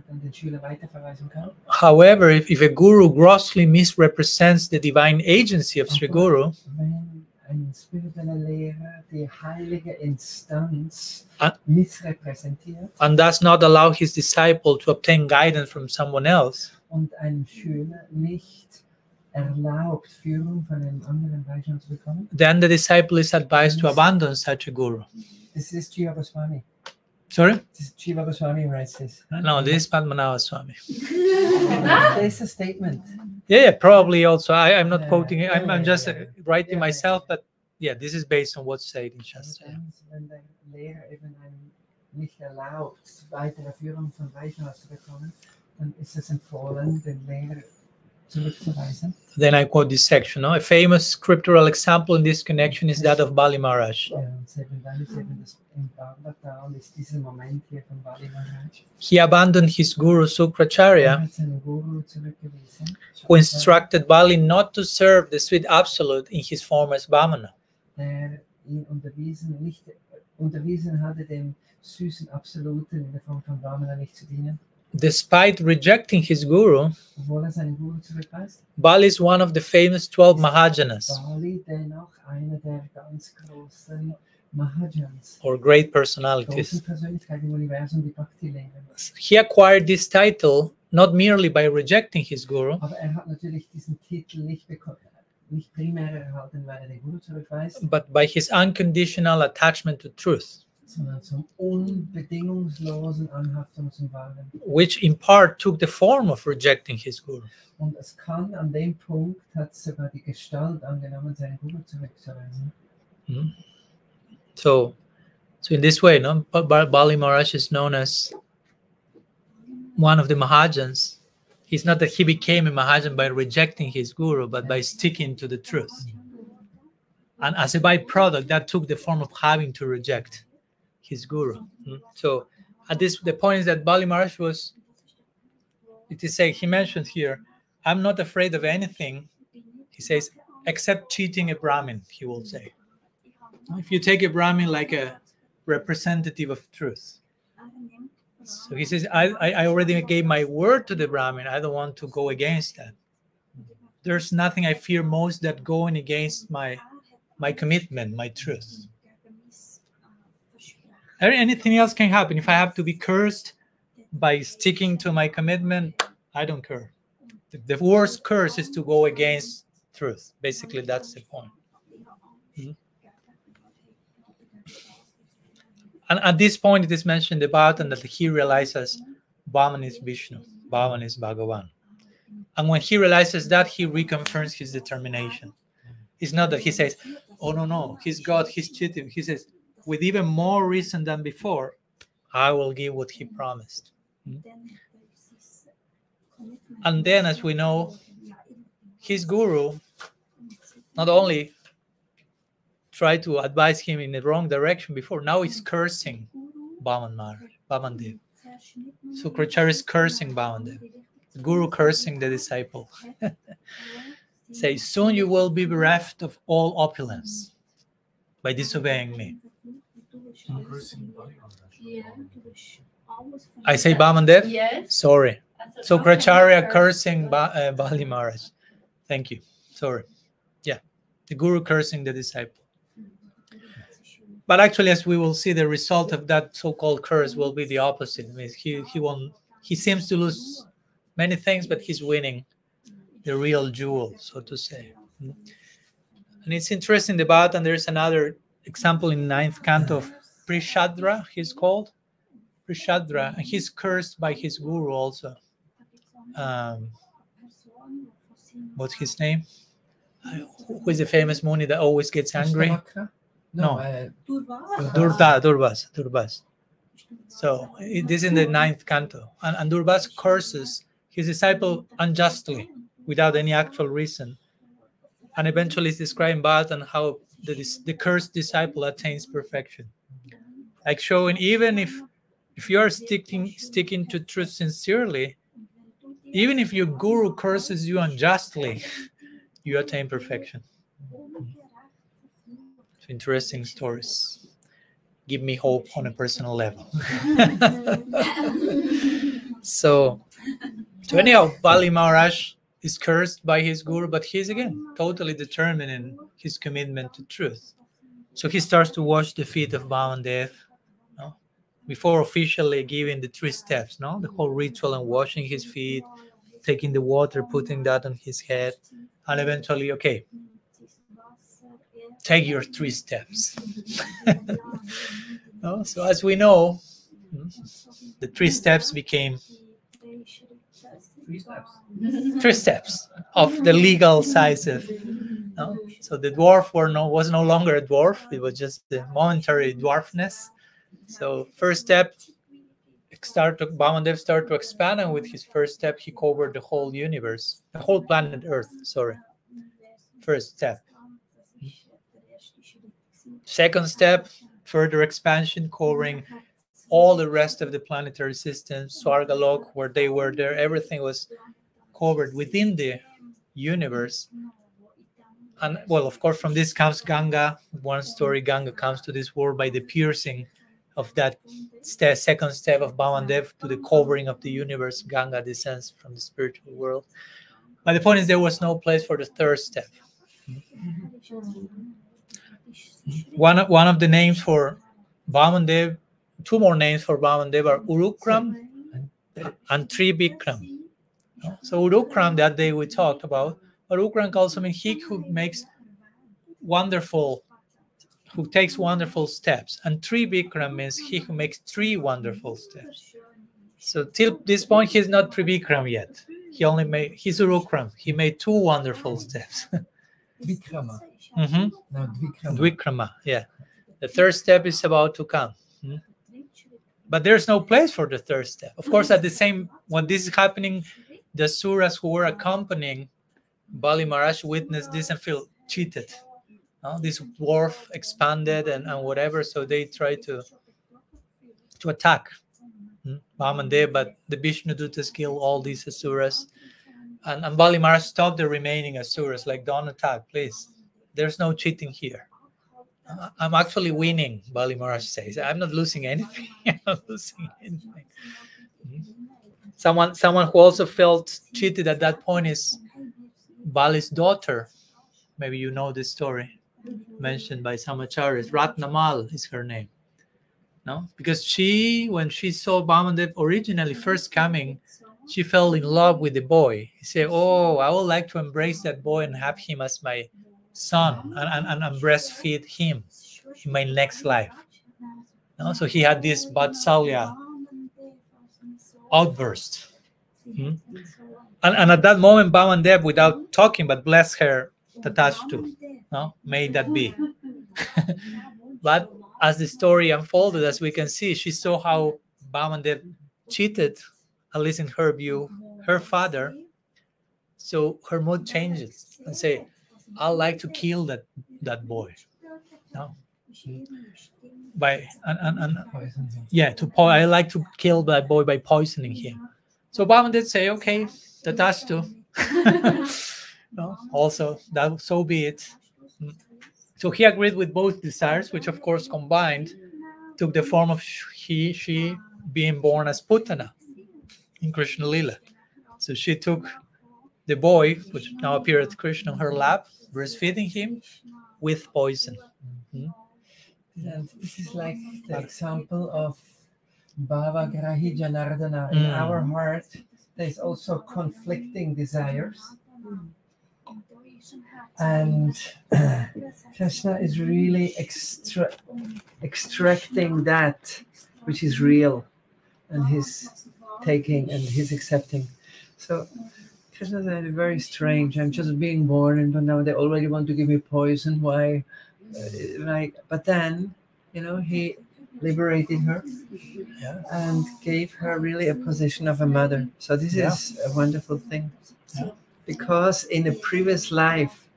dann den Schüler weiterverweisen kann. However, if a guru grossly misrepresents the divine agency of Sri Guru, Wenn ein spiritueller Lehrer die heilige Instanz Ah. missrepräsentiert and does not allow his disciple to obtain guidance from someone else, und einem Schüler nicht erlaubt, Führung von einem anderen Vaishnava zu bekommen, then the disciple is advised to abandon such a guru. this is Jiva Goswami. Sorry? This is Jiva Goswami writes this. No, this is Padmanabha Swami. There's a statement. Yeah, probably also. I'm not Yeah, quoting it. I'm yeah, just yeah. writing Yeah. myself, but yeah, this is based on what's said in Shastra. Sometimes, wenn der Lehrer eben einem nicht erlaubt, weitere Führung von Vaishnavas zu bekommen, dann ist es empfohlen, den Lehrer zurückzuweisen. Then I quote this section. No? A famous scriptural example in this connection is that of Bali Maharaja. Ja, und dann ist eben das im Avatar und ist dieser Moment hier von Bali Maharaja. He abandoned his guru Sukracharya, Er hat seinen Guru zurückgewiesen, who instructed Bali not to serve the sweet absolute in his form as Vamana. der ihn unterwiesen hatte, dem süßen Absoluten in der Form von Vamana nicht zu dienen, Despite rejecting his guru, obwohl er seinen Guru zurückweist. Bali is one of the famous 12 Mahajanas, Bali dennoch einer der ganz großen Mahajans, or great großen personalities. Persönlichkeiten im Universum, die Bhakti lehren. He acquired this title not merely by rejecting his guru, Aber er hat natürlich diesen Titel nicht primär erhalten, weil er den Guru zurückweist, but by his unconditional attachment to truth, sondern zum unbedingungslosen Anhaftung zum Wahren. which in part took the form of rejecting his guru. Und es kann an dem Punkt, hat sogar die Gestalt angenommen, seinen Guru zurückzuweisen. Mhm. So in this way, no, Bali Maharaj is known as one of the Mahajans. It's not that he became a Mahajan by rejecting his guru, but by sticking to the truth. And as a byproduct, that took the form of having to reject his guru. So the point is that Bali Maharaj was, it is say, he mentioned here, I'm not afraid of anything, he says, except cheating a Brahmin, he will say. If you take a Brahmin like a representative of truth. So he says, I already gave my word to the Brahmin. I don't want to go against that. There's nothing I fear most than going against my commitment, my truth. Anything else can happen. If I have to be cursed by sticking to my commitment, I don't care. The worst curse is to go against truth. Basically, that's the point. Mm-hmm. And at this point, it is mentioned about and that he realizes Vaman is Vishnu, Bhavan is Bhagavan. And when he realizes that, he reconfirms his determination. It's not that he says, oh, no, he's God, he's cheating. He says, with even more reason than before, I will give what he promised. And then, as we know, his guru not only tried to advise him in the wrong direction before, now he's cursing Vamanadeva. Sukracharya is cursing Vamanadeva. The guru cursing the disciple. Say, soon you will be bereft of all opulence by disobeying me. Yeah. I say Vamanadeva? Yes. Sorry. I thought Sukracharya Vamanadeva cursing Bali Maharaja. Thank you. Sorry. Yeah. The guru cursing the disciple. But actually, as we will see, the result of that so-called curse will be the opposite. I mean, he seems to lose many things, but he's winning the real jewel, so to say. And it's interesting about, and there's another example in 9th canto of Prishadra, he's called. Prishadra, and he's cursed by his guru also. What's his name? Who is the famous Muni that always gets angry? No. Durvas. So this is in the 9th canto. And Durvas curses his disciple unjustly, without any actual reason. And eventually it's describing about and how the cursed disciple attains perfection. Like showing even if you are sticking to truth sincerely, even if your guru curses you unjustly, you attain perfection. Interesting stories give me hope on a personal level. So anyhow, Bali Maharaj is cursed by his guru, but he's again totally determined in his commitment to truth. So he starts to wash the feet of Vamanadeva, before officially giving the 3 steps, the whole ritual and washing his feet, taking the water, putting that on his head, and eventually, okay, take your 3 steps. So as we know, the 3 steps became 3 steps of the legal size of. So the dwarf was no longer a dwarf; it was just the momentary dwarfness. So first step, Vamanadeva started to expand, and with his first step, he covered the whole universe, the whole planet Earth. Sorry, first step. Second step, further expansion, covering all the rest of the planetary system, Swargalok, where they were there, everything was covered within the universe. And well, of course, from this comes Ganga. One story, Ganga comes to this world by the piercing of that second step of Vamanadeva to the covering of the universe. Ganga descends from the spiritual world. But the point is, there was no place for the third step. One of the names for Vamanadeva, 2 more names for Vamanadeva are Urukram and Tribikram. So Urukram, that day we talked about, but Urukram also means he who makes who takes wonderful steps. And Tribikram means he who makes 3 wonderful steps. So till this point, he's not Tribikram yet. He's Urukram. He made 2 wonderful steps. Vikrama. Mm-hmm. No, Dvikrama. Dvikrama, yeah. The third step is about to come. But there's no place for the third step. Of course, at the same, when this is happening, the Suras who were accompanying Bali Maharaj witnessed this and feel cheated. This dwarf expanded and whatever, so they try to attack Vamanadeva, but the Vishnu Dutas kill all these Asuras. And Bali Maharaj stopped the remaining Asuras, like, don't attack, please. There's no cheating here. I'm actually winning, Bali Maharaj says. I'm not losing anything. I'm not losing anything. Someone who also felt cheated at that point is Bali's daughter. Maybe you know this story, mentioned by some acharyas. Ratnamal is her name. No? Because when she saw Vamanadeva originally first coming, she fell in love with the boy. He said, oh, I would like to embrace that boy and have him as my son and breastfeed him in my next life. No? So he had this Vatsalya outburst. And at that moment, Vamanadeva, without talking, but blessed her, Tatashtu, made that be. But as the story unfolded, as we can see, she saw how Vamanadeva cheated, at least in her view, her father. So her mood changes and say, I like to kill that boy. No? I like to kill that boy by poisoning him. So Vamanadeva say, okay, Tatashtu. Also, that so be it. So he agreed with both desires, which of course combined took the form of she being born as Putana in Krishna Lila. So she took the boy, which now appeared at Krishna on her lap, breastfeeding him with poison. And this is like the example of Bhava Grahi Janardana. In our heart, there's also conflicting desires. And Krishna is really extracting that which is real, and he's taking and he's accepting. So Krishna is very strange. I'm just being born, and now they already want to give me poison. Why? But then, he liberated her and gave her really a position of a mother. So this is a wonderful thing. Because in a previous life,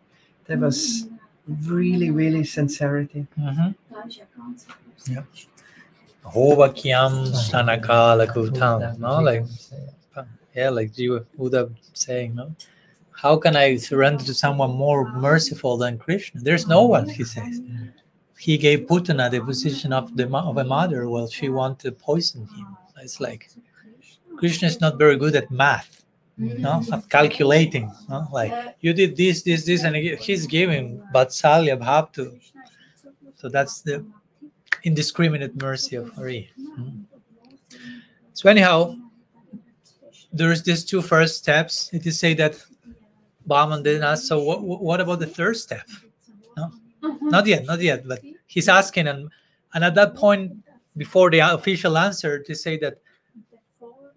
there was really, really sincerity. Hovakyam Sanakala Kutam. Like Jiva Buddha saying, how can I surrender to someone more merciful than Krishna? There's no one, he says. he gave Putana the position of a mother while she wanted to poison him. It's like Krishna is not very good at math, no, of calculating. No? Like you did this, and he's giving Vatsalya Bhaktu. So that's the indiscriminate mercy of Hari. So anyhow, there's these two first steps. It is said that Bhaman didn't ask, so what about the third step? No, not yet. But he's asking, and at that point, before the official answer, to say that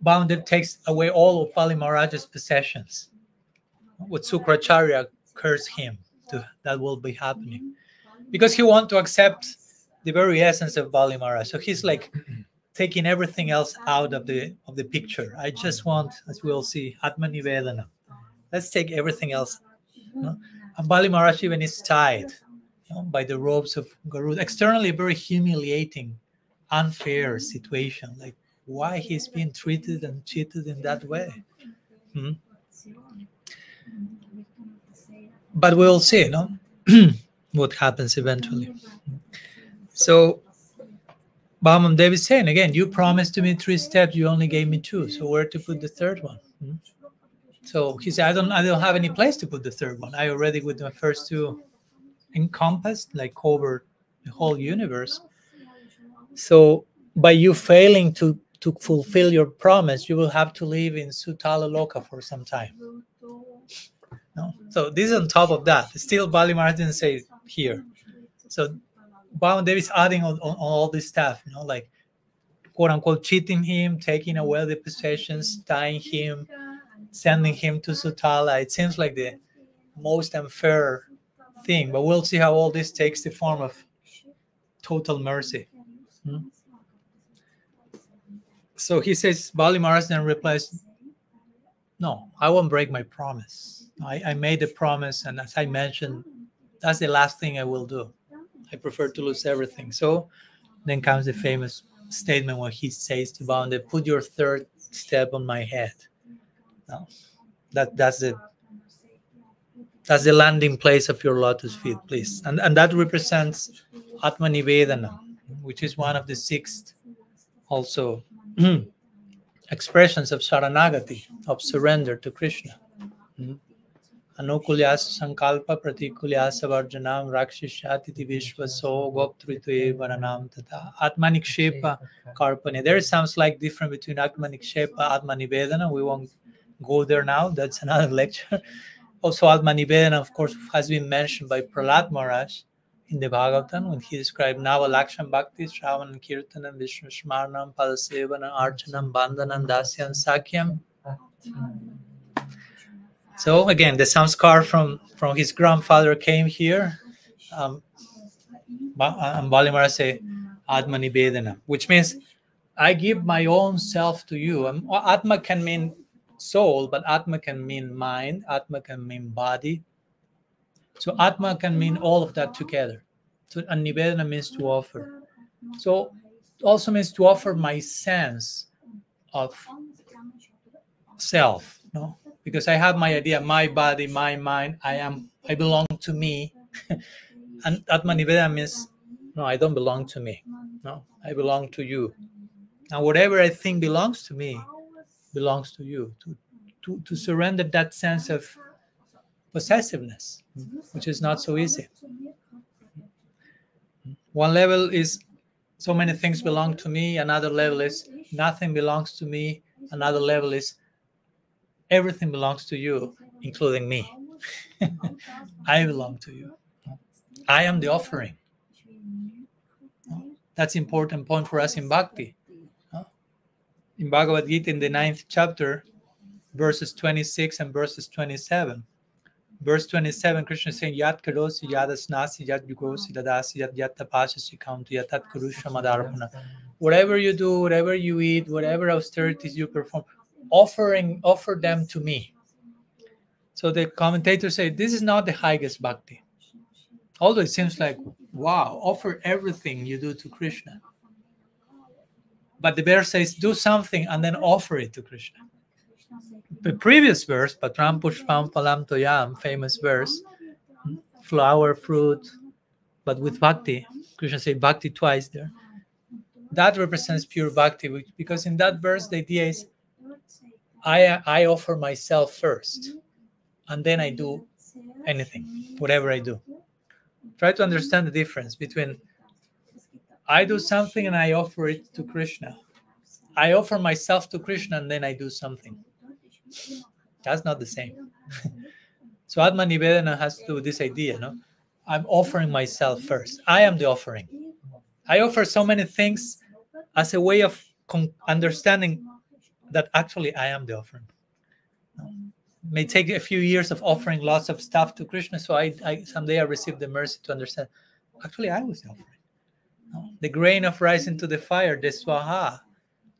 Bhaman takes away all of Bali Maharaja's possessions. With Sukracharya curse him, that will be happening, because he wants to accept the very essence of Bali Maharaja. So he's like taking everything else out of the picture. I just want, as we'll see, Atma Nivedana. Let's take everything else. And Bali Maharaj even is tied by the ropes of Garuda. Externally, a very humiliating, unfair situation. Like why he's being treated and cheated in that way. But we'll see, no? What happens eventually. So Vamanadeva is saying again, you promised to me 3 steps, you only gave me 2. So where to put the third one? So he said, I don't have any place to put the third one. I already, with the first 2, encompassed, like covered the whole universe. So by you failing to fulfill your promise, you will have to live in Sutala Loka for some time. No? So this is on top of that. Still, Bali Maharaj didn't say here. So Vamanadeva is adding on all this stuff, like quote unquote cheating him, taking away the possessions, tying him, sending him to Sutala. It seems like the most unfair thing, but we'll see how all this takes the form of total mercy. So he says, Bali Maharaj then replies, no, I won't break my promise. I made a promise, and as I mentioned, that's the last thing I will do. I prefer to lose everything. So then comes the famous statement where he says to Vamanadeva, put your third step on my head. No, that's the landing place of your lotus feet, please. And that represents Atma Nivedana, which is one of the 6 also expressions of Saranagati, of surrender to Krishna. Anukulyasa sankalpa pratikulyasa varjanam rakshishatiti vishvaso goptritve varanam tata atmanikshepa karpane. There is some slight difference between atmanikshepa, Atma Nivedana. We won't go there now. That's another lecture. Also, Atma Nivedana, of course, has been mentioned by Prahlad Maharaj in the Bhagavatam when he described Nava Laksham Bhakti, Shravanam Kirtanam, Vishnu Smarnam, Padasevanam, Archanam, Bandhanam, Dasyam, Sakyam. So again, the samskar from his grandfather came here. And Bali Maharaj say, Atma Nivedana, which means I give my own self to you. Atma can mean soul, but Atma can mean mind. Atma can mean body. So Atma can mean all of that together. So and Nivedana means to offer. So also means to offer my sense of self, no? Because I have my idea, my body, my mind, I belong to me. And Atma Nivedana means, no, I don't belong to me. No, I belong to you. And whatever I think belongs to me belongs to you. To surrender that sense of possessiveness, which is not so easy. One level is so many things belong to me. Another level is nothing belongs to me. Another level is everything belongs to you, including me. I belong to you. I am the offering. That's an important point for us in Bhakti. In Bhagavad Gita, in the 9th chapter, verses 26 and verses 27. Verse 27, Krishna is saying, Yat karosi yadasnasi yat yugosi dadasi yat yat tapasasi kauntu yat tat kurusha madarpana. Whatever you do, whatever you eat, whatever austerities you perform, offer them to me. So the commentators say, this is not the highest bhakti. Although it seems like, wow, offer everything you do to Krishna. But the verse says, do something and then offer it to Krishna. The previous verse, Patram Pushpam Phalam Toyam, famous verse, flower, fruit, but with bhakti, Krishna said bhakti twice there. That represents pure bhakti, because in that verse the idea is I offer myself first, and then I do anything, whatever I do. Try to understand the difference between I do something and I offer it to Krishna. I offer myself to Krishna and then I do something. That's not the same. So Atma Nivedana has to do with this idea, no? I'm offering myself first. I am the offering. I offer so many things as a way of understanding that actually I am the offering. No? It may take a few years of offering lots of stuff to Krishna, so I someday I receive the mercy to understand, actually I was the offering. No? The grain of rice into the fire, the swaha,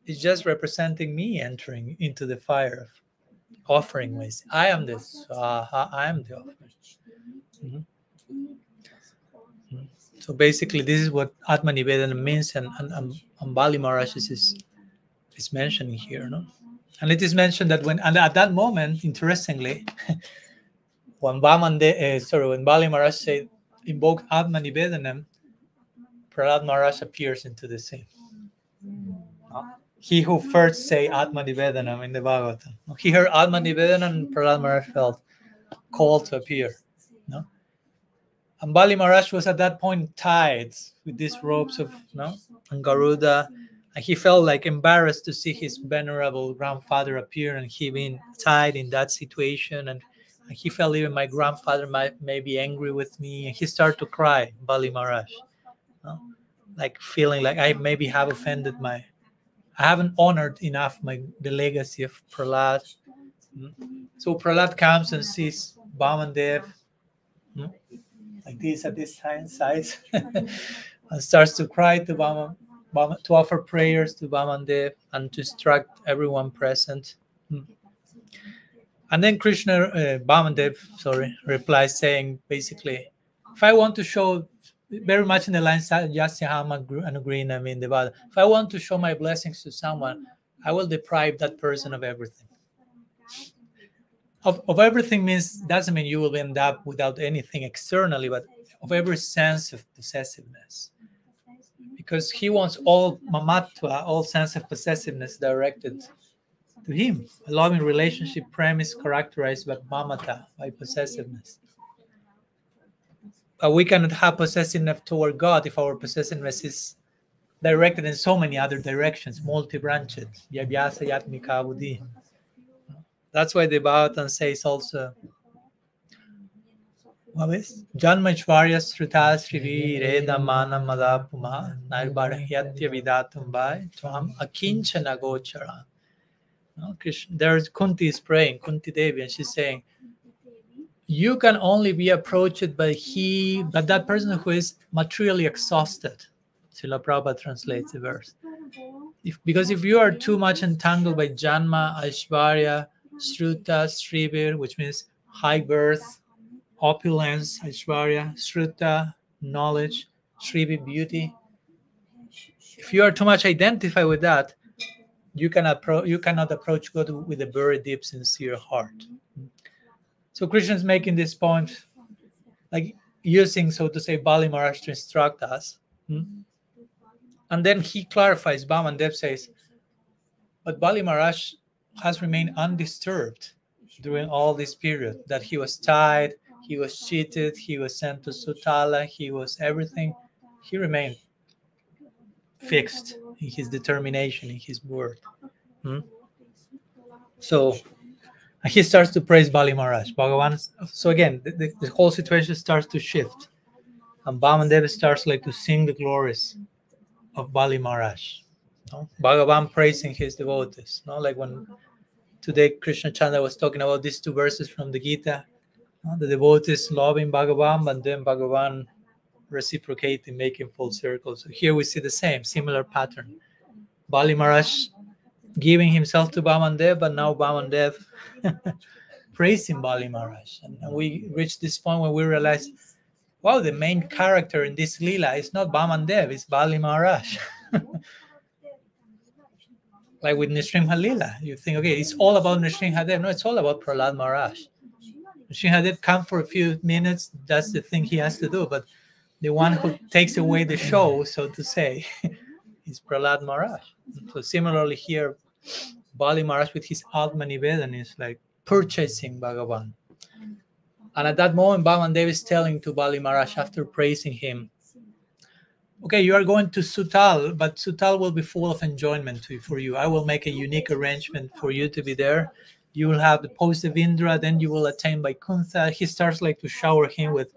is just representing me entering into the fire of offering ways. I am the swaha, I am the offering. So basically, this is what Atma Nivedana means, and Bali Maharaja is mentioning here, no? And it is mentioned that at that moment, interestingly, when Bali Maharaja said, invoke Atma Nivedana, Prahlad Maharaj appears into the scene. No? He who first say Atma Nivedana in the Bhagavatam. He heard Atma Nivedana and Prahlad Maharaj felt called to appear. No? And Bali Maharaj was at that point tied with these ropes of and Garuda, and he felt like embarrassed to see his venerable grandfather appear, and he being tied in that situation, and he felt even my grandfather may be angry with me, and he started to cry, Bali Maharaj, like feeling like I maybe have offended I haven't honored enough the legacy of Prahlad. So Prahlad comes and sees Vamanadeva, like this at this size, and starts to cry to to offer prayers to Vamanadeva and to instruct everyone present. And then Vamanadeva, replies saying, basically, if I want to show, very much in the line, Yasyahama Anugrina Mindevada, if I want to show my blessings to someone, I will deprive that person of everything. Of everything doesn't mean you will end up without anything externally, but of every sense of possessiveness. Because he wants all mamatva, all sense of possessiveness directed to him. A loving relationship premise characterized by mamata, by possessiveness. But we cannot have possessiveness toward God if our possessiveness is directed in so many other directions, multi-branched. Yavyasa yatmika buddhi. That's why the Bhagavatam says also, Janma Ishvarya Sruta Srivi Reda Mana Madapuma Nairbarahyatya Vidatum Vai Tvam Akinchana Gochara. There's Kunti is praying, Kunti Devi, and she's saying, you can only be approached by that person who is materially exhausted. Srila Prabhupada translates the verse. Because if you are too much entangled by Janma, Aishvarya, Shruta, Srivir, which means high birth, opulence, Aishvarya, Shruta, knowledge, Srivi, beauty. If you are too much identified with that, you cannot approach God with a very deep, sincere heart. So Krishna is making this point, like using, so to say, Bali Maharaj to instruct us. And then he clarifies, Vamanadeva says, but Bali Maharaj has remained undisturbed during all this period, that he was tied, he was cheated, he was sent to Sutala, he was everything. He remained fixed in his determination, in his word. So he starts to praise Bali Maharaj. Bhagavan. So again, the whole situation starts to shift. And Vamanadeva starts to sing the glories of Bali Maharaj. Bhagavan praising his devotees. Like when today Krishna Chandra was talking about these two verses from the Gita. The devotees loving Bhagavan, and then Bhagavan reciprocating, making full circle. So here we see the similar pattern. Bali Maharaj giving himself to Vamanadeva, but now Vamanadeva praising Bali Maharaj. And we reach this point where we realize, wow, the main character in this lila is not Vamanadeva, it's Bali Maharaj. Like with Nrsimha Lila, you think, okay, it's all about Nrsimhadev. No, it's all about Prahlad Maharaj. Nrsimhadev come for a few minutes, that's the thing he has to do. But the one who takes away the show, so to say, is Prahlad Maharaj. So similarly here, Bali Maharaj with his Atma Nivedana is like purchasing Bhagavan. And at that moment, Vamanadeva is telling to Bali Maharaj after praising him, okay, you are going to Sutal, but Sutal will be full of enjoyment for you. I will make a unique arrangement for you to be there. You will have the post of Indra, then you will attain Vaikuntha. He starts like to shower him with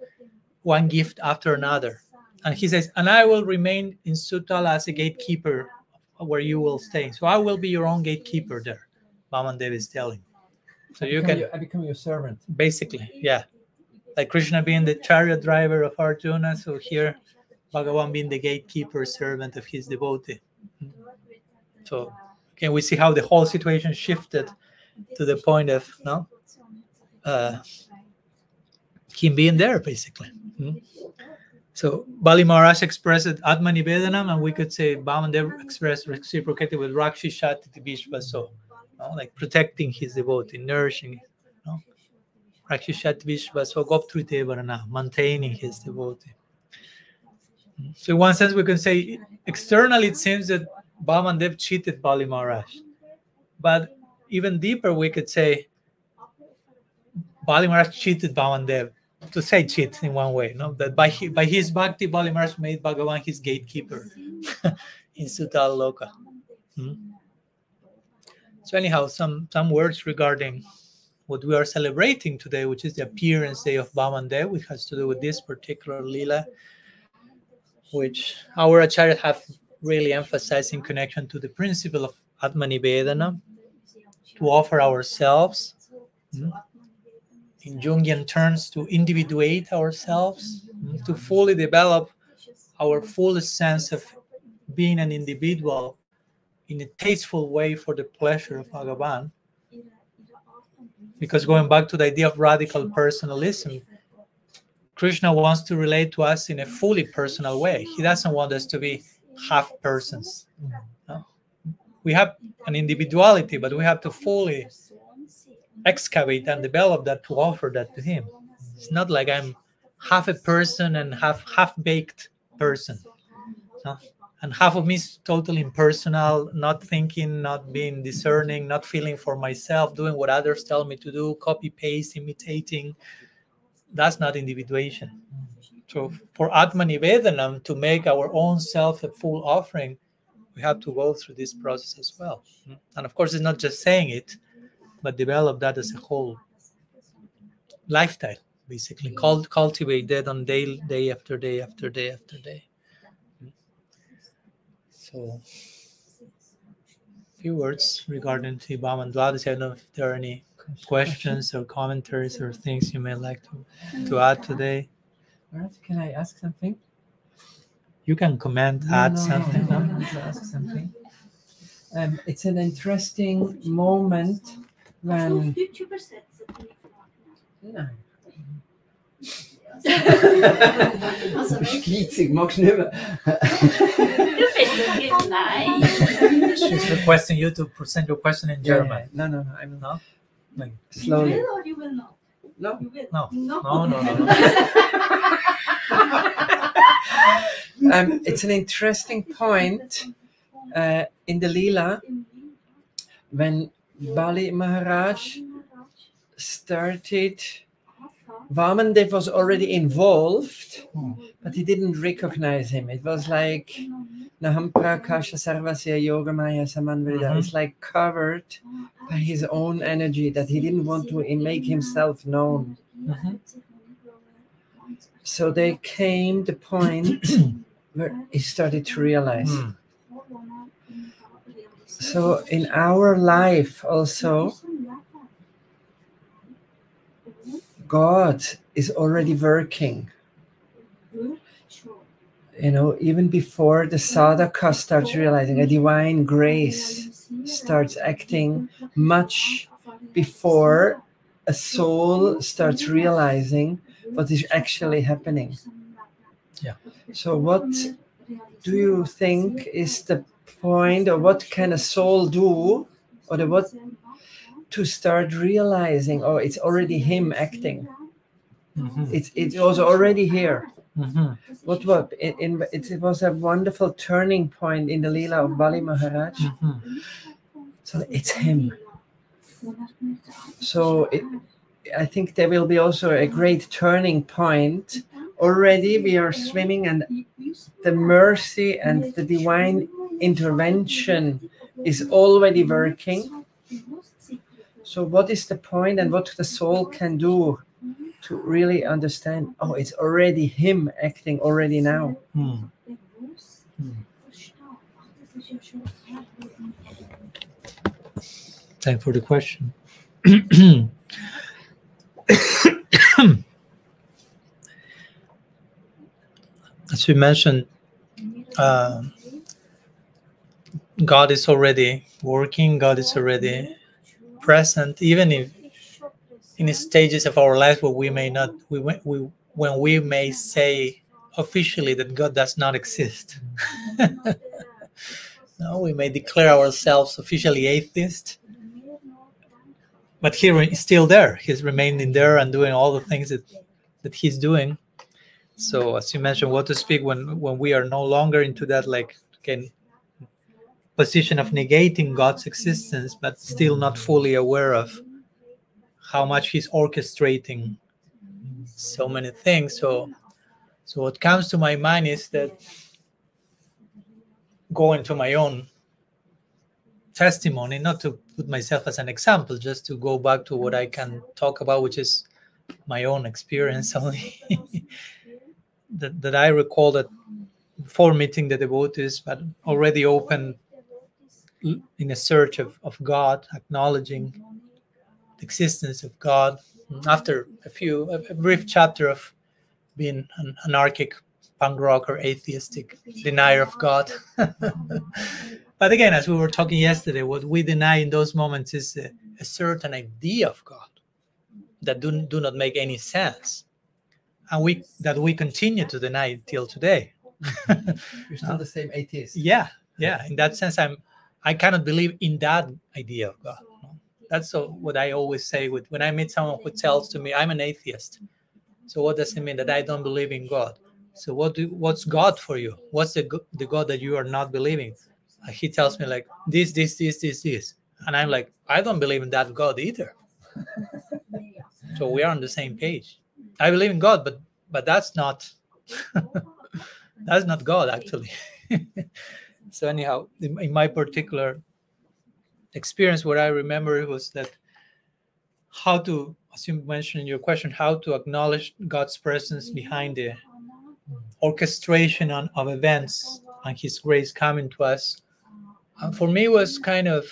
one gift after another. And he says, and I will remain in Sutal as a gatekeeper where you will stay. So I will be your own gatekeeper there, Vamanadeva is telling. So I become your servant. Basically, yeah. Like Krishna being the chariot driver of Arjuna, so here Bhagavan being the gatekeeper servant of his devotee. So again, we see how the whole situation shifted to the point of him being there, basically. So Bali Maharaj expressed Atma Nivedanam, and we could say Vamanadeva expressed reciprocated with Rakshi Shati Vishvaso, like protecting his devotee, nourishing, Rakshi Shati Vishvaso Goptri Devarana, maintaining his devotee. So in one sense, we can say externally it seems that Vamanadeva cheated Bali Maharaj, but even deeper we could say Bali Maharaj cheated Vamanadeva. To say cheat in one way, that by his bhakti, Bali Maharaj made Bhagavan his gatekeeper in Sutal Loka. So anyhow, some words regarding what we are celebrating today, which is the appearance day of Vamanadeva, which has to do with this particular lila, which our acharyas have really emphasized in connection to the principle of Atma Nivedana, to offer ourselves. In Jungian terms, to individuate ourselves, to fully develop our fullest sense of being an individual in a tasteful way for the pleasure of Bhagavan. Because going back to the idea of radical personalism, Krishna wants to relate to us in a fully personal way. He doesn't want us to be half persons. No? We have an individuality, but we have to fully excavate and develop that to offer that to him. It's not like I'm half a person and half-baked person. No? And half of me is totally impersonal, not thinking, not being discerning, not feeling for myself, doing what others tell me to do, copy-paste, imitating. That's not individuation. So for Atma Nivedanam, to make our own self a full offering, we have to go through this process as well. And of course, it's not just saying it, but develop that as a whole lifestyle, basically. Cultivate that on day after day after day after day. So, a few words regarding the Vaman Dvadasi. I don't know if there are any questions or commentaries or things you may like to add today. All right, can I ask something? You can comment, add something. I want to ask something. It's an interesting moment when... Schlitzig, magst du nicht mehr? She's requesting you to present your question in German. No, I will not. Like, slowly. You will or you will not? No. You will. No. It's an interesting point in the Leela when Bali Maharaj started. Vamanadeva was already involved, but he didn't recognize him. It was like Nahampra Kasha Sarvasya Yoga Maya Samanvrida. It's like covered by his own energy that he didn't want to make himself known. So there came the point where he started to realize. So in our life also, God is already working. You know, even before the sadhaka starts realizing, a divine grace starts acting much before a soul starts realizing what is actually happening. Yeah. So what do you think is the point, or what can a soul do, or what to start realizing, oh, it's already him acting. It was already here. It was a wonderful turning point in the Leela of Bali Maharaj. So it's him. So I think there will be also a great turning point. Already we are swimming, and the mercy and the divine intervention is already working. So what is the point, and what the soul can do to really understand, oh, it's already him acting already now. Thanks for the question. As we mentioned, God is already working, God is already present, even if in stages of our life where we may not, when we may say officially that God does not exist. No, we may declare ourselves officially atheist, but he's still there. He's remaining there and doing all the things that he's doing. So as you mentioned, what to speak when we are no longer into that, like, again, position of negating God's existence, but still not fully aware of how much he's orchestrating so many things. So what comes to my mind is that, going to my own testimony, not to put myself as an example, just to go back to what I can talk about, which is my own experience only. that I recall that before meeting the devotees, but already open in a search of God, acknowledging the existence of God. After a brief chapter of being an anarchic punk rock or atheistic denier of God. But again, as we were talking yesterday, what we deny in those moments is a certain idea of God that do not make any sense, and we continue to deny till today. You're still the same atheist. Yeah. In that sense, I cannot believe in that idea of God. That's what I always say when I meet someone who tells to me I'm an atheist. So what does it mean? That I don't believe in God? So what's God for you? What's the God that you are not believing? He tells me like this, and I'm like, I don't believe in that God either. So we are on the same page. I believe in God, but that's not that's not God actually. So anyhow, in my particular experience, what I remember was that how to, as you mentioned in your question, how to acknowledge God's presence behind the orchestration of events and His grace coming to us. For me, it was kind of,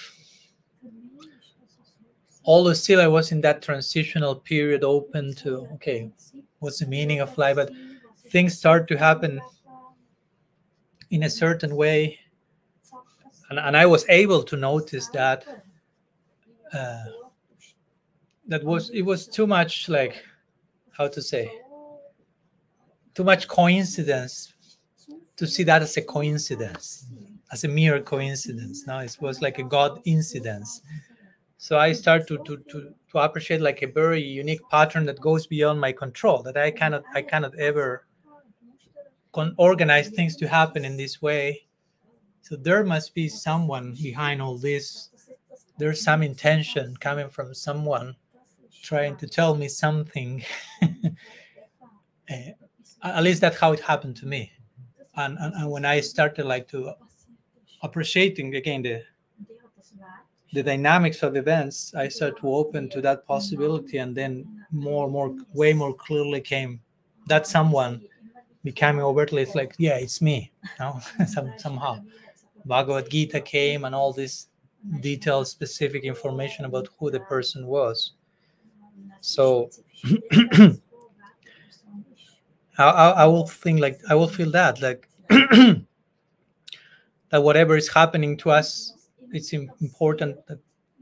although still I was in that transitional period, open to, okay, what's the meaning of life? But things start to happen in a certain way. And I was able to notice that it was too much, like, how to say, too much coincidence to see that as a coincidence, as a mere coincidence. No, it was like a God incidence. So I start to appreciate like a very unique pattern that goes beyond my control, that I cannot ever organize things to happen in this way. So there must be someone behind all this. There's some intention coming from someone trying to tell me something. At least that's how it happened to me. And when I started like to appreciating again the dynamics of events, I started to open to that possibility, and then way more clearly came that someone becoming overtly, it's like, yeah, it's me. No? Somehow Bhagavad Gita came and all this detailed specific information about who the person was. So I will think like, I will feel that like that whatever is happening to us, it's important that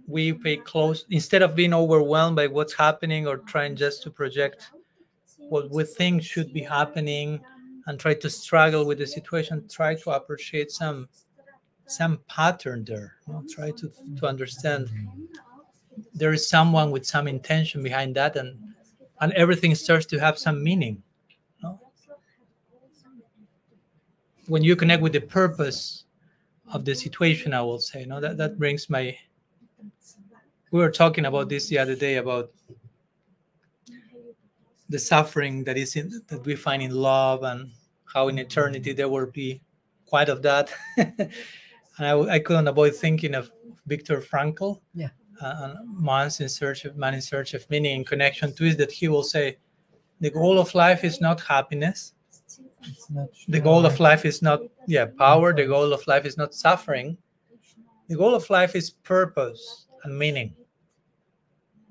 we pay close, instead of being overwhelmed by what's happening or trying just to project what we think should be happening and try to struggle with the situation. Try to appreciate some pattern there. Try to understand there is someone with some intention behind that, and everything starts to have some meaning. when you connect with the purpose of the situation, I will say, no, that brings my. We were talking about this the other day about the suffering that that we find in love, and how in eternity there will be quite of that. And I couldn't avoid thinking of Viktor Frankl, Man in Search of Meaning, in connection to it, that he will say, the goal of life is not happiness. The goal of life is not power. The goal of life is not suffering. The goal of life is purpose and meaning.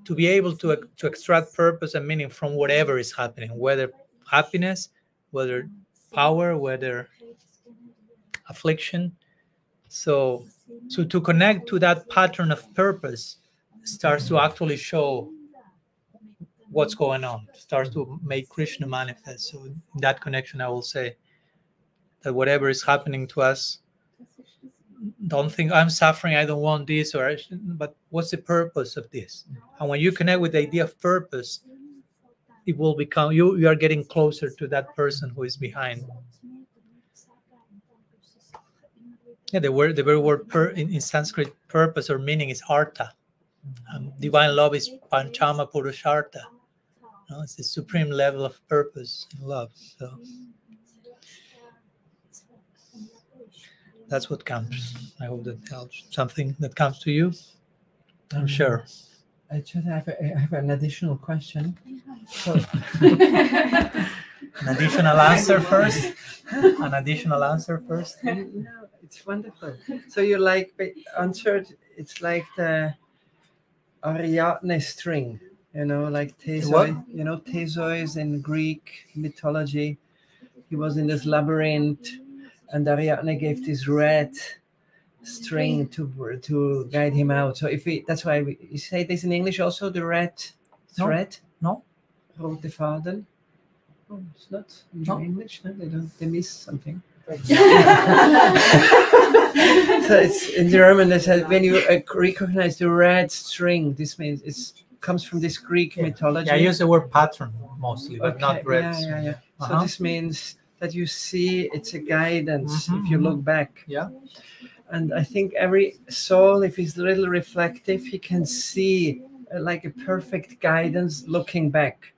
To be able to extract purpose and meaning from whatever is happening, whether happiness, whether power, whether affliction. So to connect to that pattern of purpose starts to actually show what's going on, starts to make Krishna manifest. So in that connection, I will say that whatever is happening to us, don't think I'm suffering, I don't want this, but what's the purpose of this? And when you connect with the idea of purpose, it will become, you are getting closer to that person who is behind. Yeah, the very word in Sanskrit, purpose or meaning, is artha. Divine love is panchama purushartha. No, it's the supreme level of purpose and love. So that's what counts. I hope that helps. Something that comes to you, I'm sure. I just have an additional question. So, an additional answer first. An additional answer first. No, it's wonderful. So you answered. It's like the Ariadne string, like Theseus. Theseus in Greek mythology. He was in this labyrinth, and Ariadne gave this red string to guide him out. So that's why you say this in English also, the red thread. No. Rote Faden. Oh, it's not in English. No, they miss something. So it's in German. They said when you recognize the red string, this means it comes from this Greek mythology. Yeah, I use the word pattern mostly, but not red. Yeah. So this means that you see it's a guidance if you look back. Yeah. And I think every soul, if he's a little reflective, he can see like a perfect guidance looking back.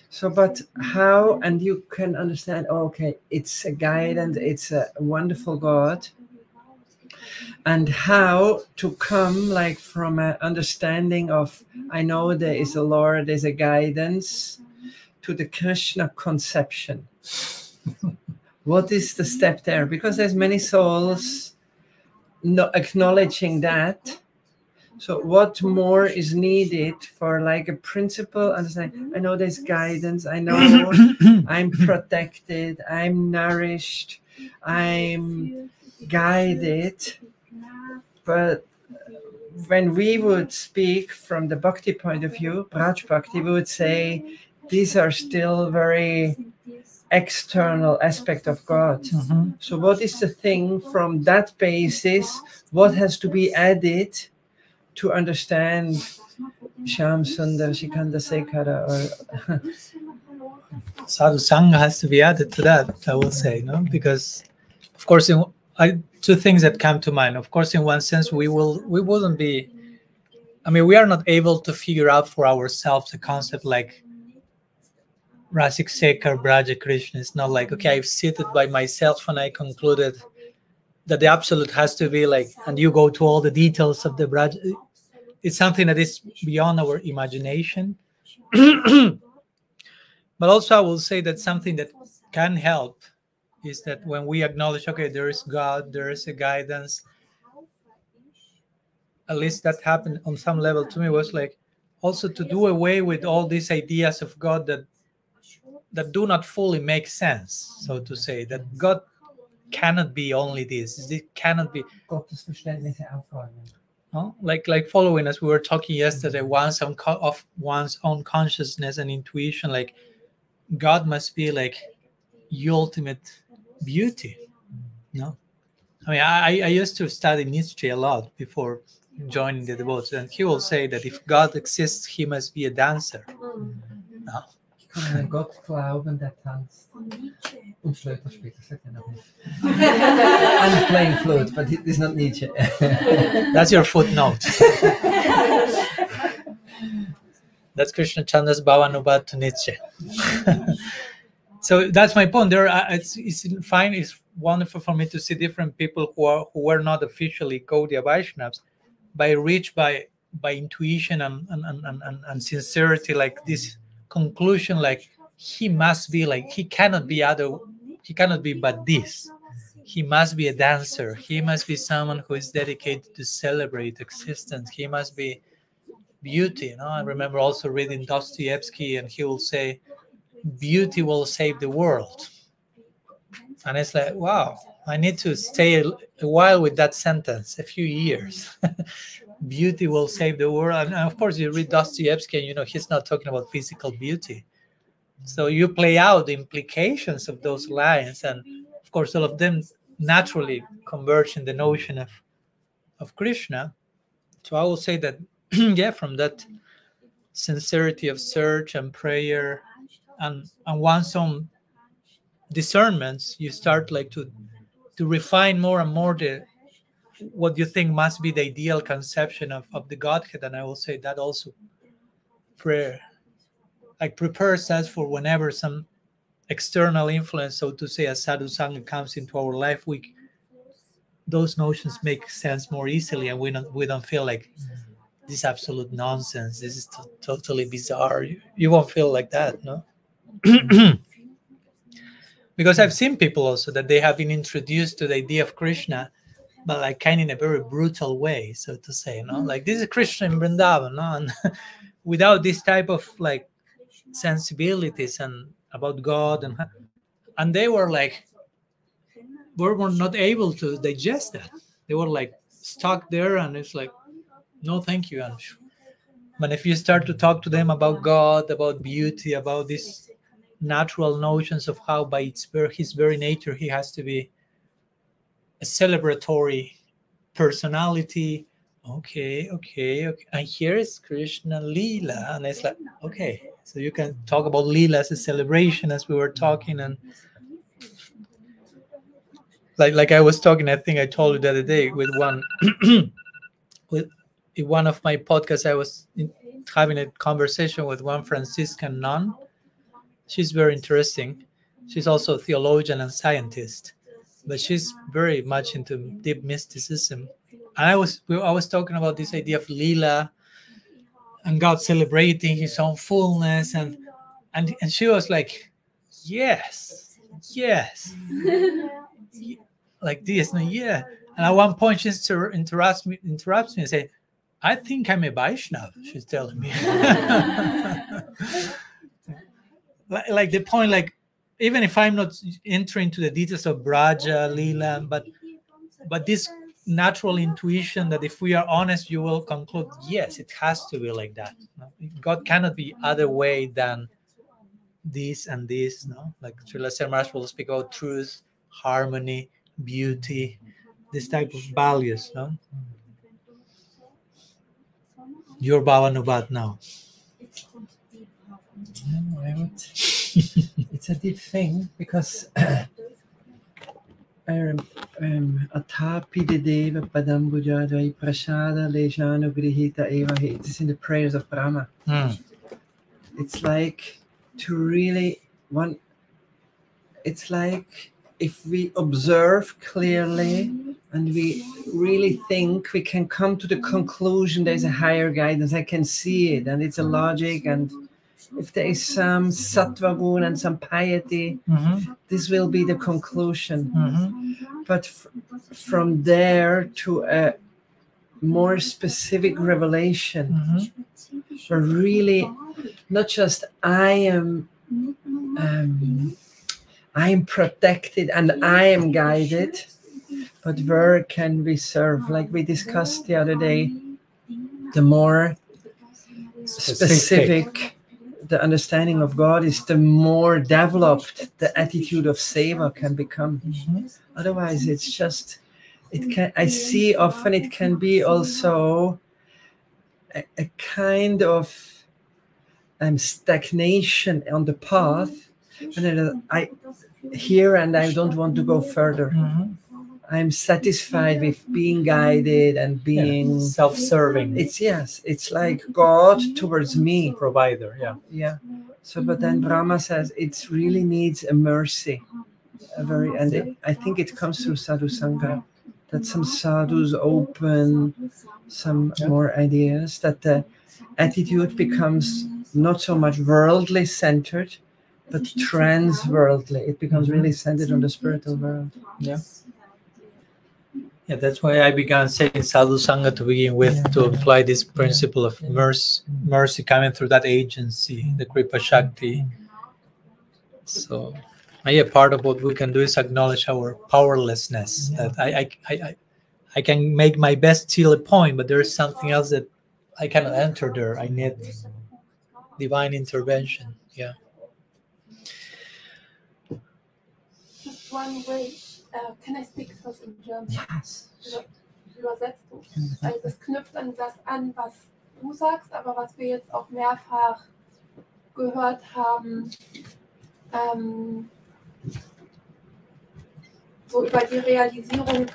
So, but how, and you can understand, it's a guidance, it's a wonderful God. And how to come like from an understanding of, I know there is a Lord, there's a guidance, to the Krishna conception. What is the step there? Because there's many souls not acknowledging that. So what more is needed for like a principle understanding? I know there's guidance. I know I'm protected. I'm nourished. I'm guided. But when we would speak from the bhakti point of view, Braj Bhakti, we would say these are still very external aspect of God. So what is the thing from that basis? What has to be added to understand Shyam Sundar, Shikanda Sekhara? Sadhu Sangha has to be added to that, I will say, because of course, two things that come to mind. Of course, in one sense, we wouldn't be. We are not able to figure out for ourselves a concept like Rasik Sekar Braja Krishna. It's not like, okay, I've seated by myself and I concluded that the absolute has to be like, and you go to all the details of the Braja. It's something that is beyond our imagination. But also I will say that something that can help is that when we acknowledge, okay, there is God, there is a guidance, at least that happened on some level to me, was like also to do away with all these ideas of God that do not fully make sense, so to say, that God cannot be only this. It cannot be. Like following, as we were talking yesterday, of one's own consciousness and intuition, like God must be like the ultimate beauty. I used to study Nietzsche a lot before joining the devotees, and he will say that if God exists, he must be a dancer. Gott glauben, der tanzt. Und Flöte spielt, das sagt er noch nicht. I'm playing flute, but it is not Nietzsche. That's your footnote. That's Krishna Chandra's Bhavanubad to Nietzsche. So that's my point. It's fine. It's wonderful for me to see different people who were not officially Gaudiya Vaishnavas, reached by intuition and sincerity, like this conclusion, like he must be like he cannot be but this. He must be a dancer. He must be someone who is dedicated to celebrate existence. He must be beauty. You know, I remember also reading Dostoevsky, and he will say, "Beauty will save the world." And it's like, wow, I need to stay a while with that sentence, a few years. Beauty will save the world. And of course, you read Dostoevsky, and you know he's not talking about physical beauty. So you play out the implications of those lines, and of course, all of them naturally converge in the notion of Krishna. So I will say that, yeah, from that sincerity of search and prayer and one's own discernments, you start like to refine more and more what you think must be the ideal conception of the Godhead. And I will say that also prayer like prepares us for whenever some external influence, so to say, a sadhu sangha comes into our life, those notions make sense more easily, and we don't feel like this is absolute nonsense. This is totally bizarre. You won't feel like that, no? Because I've seen people also that they have been introduced to the idea of Krishna, but like kind of in a very brutal way, so to say, no? Like this is Krishna in Vrindavan, no? And without this type of like sensibilities and about God, and they were not able to digest that. They were like stuck there, and it's like, no, thank you. But if you start to talk to them about God, about beauty, about these natural notions of how by his very nature he has to be a celebratory personality, okay, and here is Krishna Leela, and it's like, okay, so you can talk about Leela as a celebration, as we were talking, and like I was talking, I think I told you the other day with one in one of my podcasts, I was having a conversation with one Franciscan nun. She's very interesting. She's also a theologian and scientist, but she's very much into deep mysticism. And I was talking about this idea of Leela and God celebrating his own fullness, and she was like, yes, like this, no, yeah. And at one point she interrupts me and say, I think I'm a Vaishnava, she's telling me. like the point, like even if I'm not entering into the details of Braja, Leela, but this natural intuition that if we are honest, you will conclude, yes, it has to be like that. God cannot be other way than this and this, no? Like Srila Maharaj will speak about truth, harmony, beauty, this type of values, no? Your Bhavanubad now. It's a deep thing, because Atapi Deva Padambuja Dvai Prashada Lejano Grihita Eva. It is in the prayers of Brahma. It's like to really it's like if we observe clearly and we really think, we can come to the conclusion there's a higher guidance. I can see it, and it's a logic, and if there is some sattva guna and some piety, this will be the conclusion. But from there to a more specific revelation, where really not just I am protected and I am guided, but where can we serve? Like we discussed the other day, the more specific the understanding of God is, the more developed the attitude of seva can become. Otherwise, it's just, I see often it can be also a kind of stagnation on the path, and then I here and I don't want to go further. I'm satisfied with being guided and being self-serving. It's like God towards me, Provider. yeah. So, but then Brahma says it really needs a mercy, I think it comes through sadhu sangha, that some sadhus open some more ideas, that the attitude becomes not so much worldly centered, but trans-worldly. It becomes really centered on the spiritual world. Yeah, that's why I began saying sadhu sangha to begin with, to apply this principle of mercy coming through that agency, the kripa shakti. So, part of what we can do is acknowledge our powerlessness. That I can make my best till a point, but there is something else that I cannot enter there. I need divine intervention. Yeah. Just one way. Can I speak first in German? Yes. Übersetzt du. Also das knüpft an das an, was du sagst, aber was wir jetzt auch mehrfach gehört haben, so über die Realisierung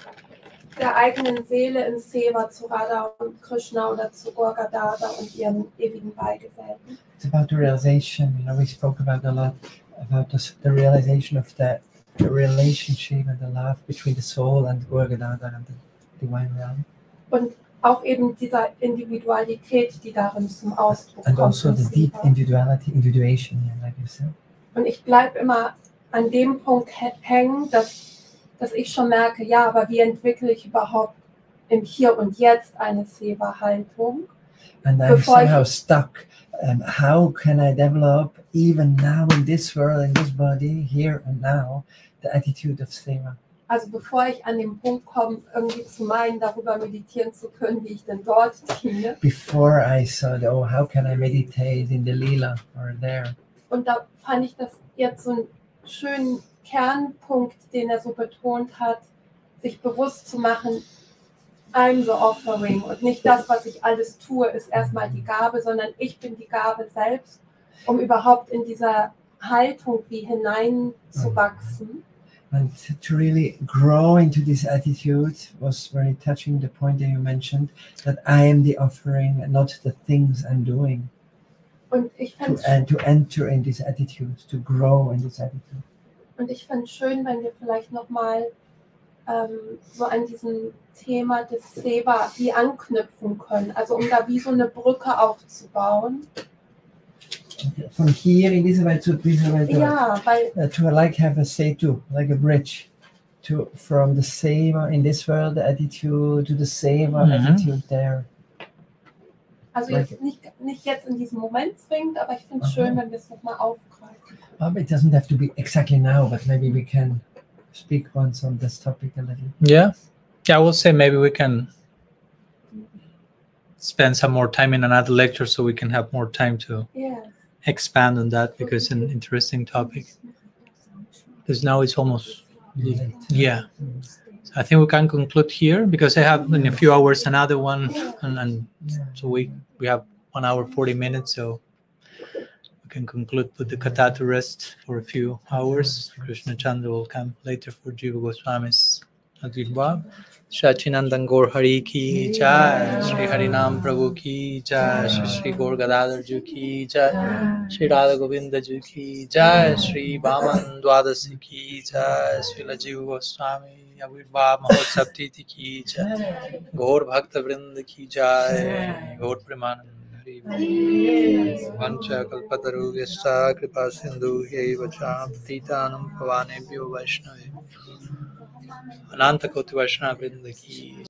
der eigenen Seele im Seva zu Radha und Krishna oder zu Gorgadada und ihren ewigen Beigeselten. It's about the realization, we spoke about a lot about the realization of the relationship and the love between the soul and Gorgadada and the divine realm. Und auch eben dieser Individualität, die darin zum Ausdruck and kommt. Also the deep individuation, like you said. Und ich bleibe immer an dem Punkt hängen, dass ich schon merke, ja, aber wie entwickle ich überhaupt im Hier und Jetzt eine Seva-Haltung? And I'm somehow stuck. How can I develop, even now in this world, in this body, here and now, the attitude of Seva? Also bevor ich an den Punkt komme, irgendwie zu meinen, darüber meditieren zu können, wie ich denn dort diene. Before I thought, how can I meditate in the Lila or there? Und da fand ich das jetzt so einen schönen Kernpunkt, den er so betont hat, sich bewusst zu machen, I'm the offering, und nicht das, was ich alles tue, ist erstmal die Gabe, sondern ich bin die Gabe selbst, um überhaupt in dieser Haltung wie hineinzuwachsen. And to really grow into this attitude was very touching, the point that you mentioned, that I am the offering and not the things I'm doing. Und ich to enter in this attitude, to grow in this attitude. Und ich fände es schön, wenn wir vielleicht nochmal so an diesem Thema des Seva wie anknüpfen können, also um da wie so eine Brücke aufzubauen. Okay. From here in this way to this way to, ja, weil, to like have a setu, like a bridge, to from the Seva in this world, the attitude to the Seva attitude there. Also like, jetzt nicht jetzt in diesem Moment zwingend, aber ich finde es schön, wenn wir es nochmal aufgreifen. It doesn't have to be exactly now, but maybe we can speak once on this topic a little. Yeah, I will say maybe we can spend some more time in another lecture so we can have more time to expand on that, because it's an interesting topic. Because now it's almost late. Yeah. So I think we can conclude here, because I have in a few hours another one, and so we have 1 hour 40 minutes, so we can conclude, put the katha to rest for a few hours. Krishna Chandra will come later for Jiva Goswami's Adirva. Shachinandan Gaur Hari Ki Jai, Shri Harinam Prabhu Ki Jai, Shri Gaur Gadadhar Ji Ki Jai, Shri Radha Govinda Ji Ki Jai, Shri Vaman Dvadasi Ki Jai, Shri Jiva Goswami Avirva Mahotsav Titi Ki Jai, Gaur Bhakta Vrinda Ki Jai, Gaur Premanand Hari Vancha Kalpataru Vyasta Kripa Sindhu Yaiva Cha Patitanam Pavanebhyo Vaishnavi Ananta Koti Vaishnava Vrinda Ki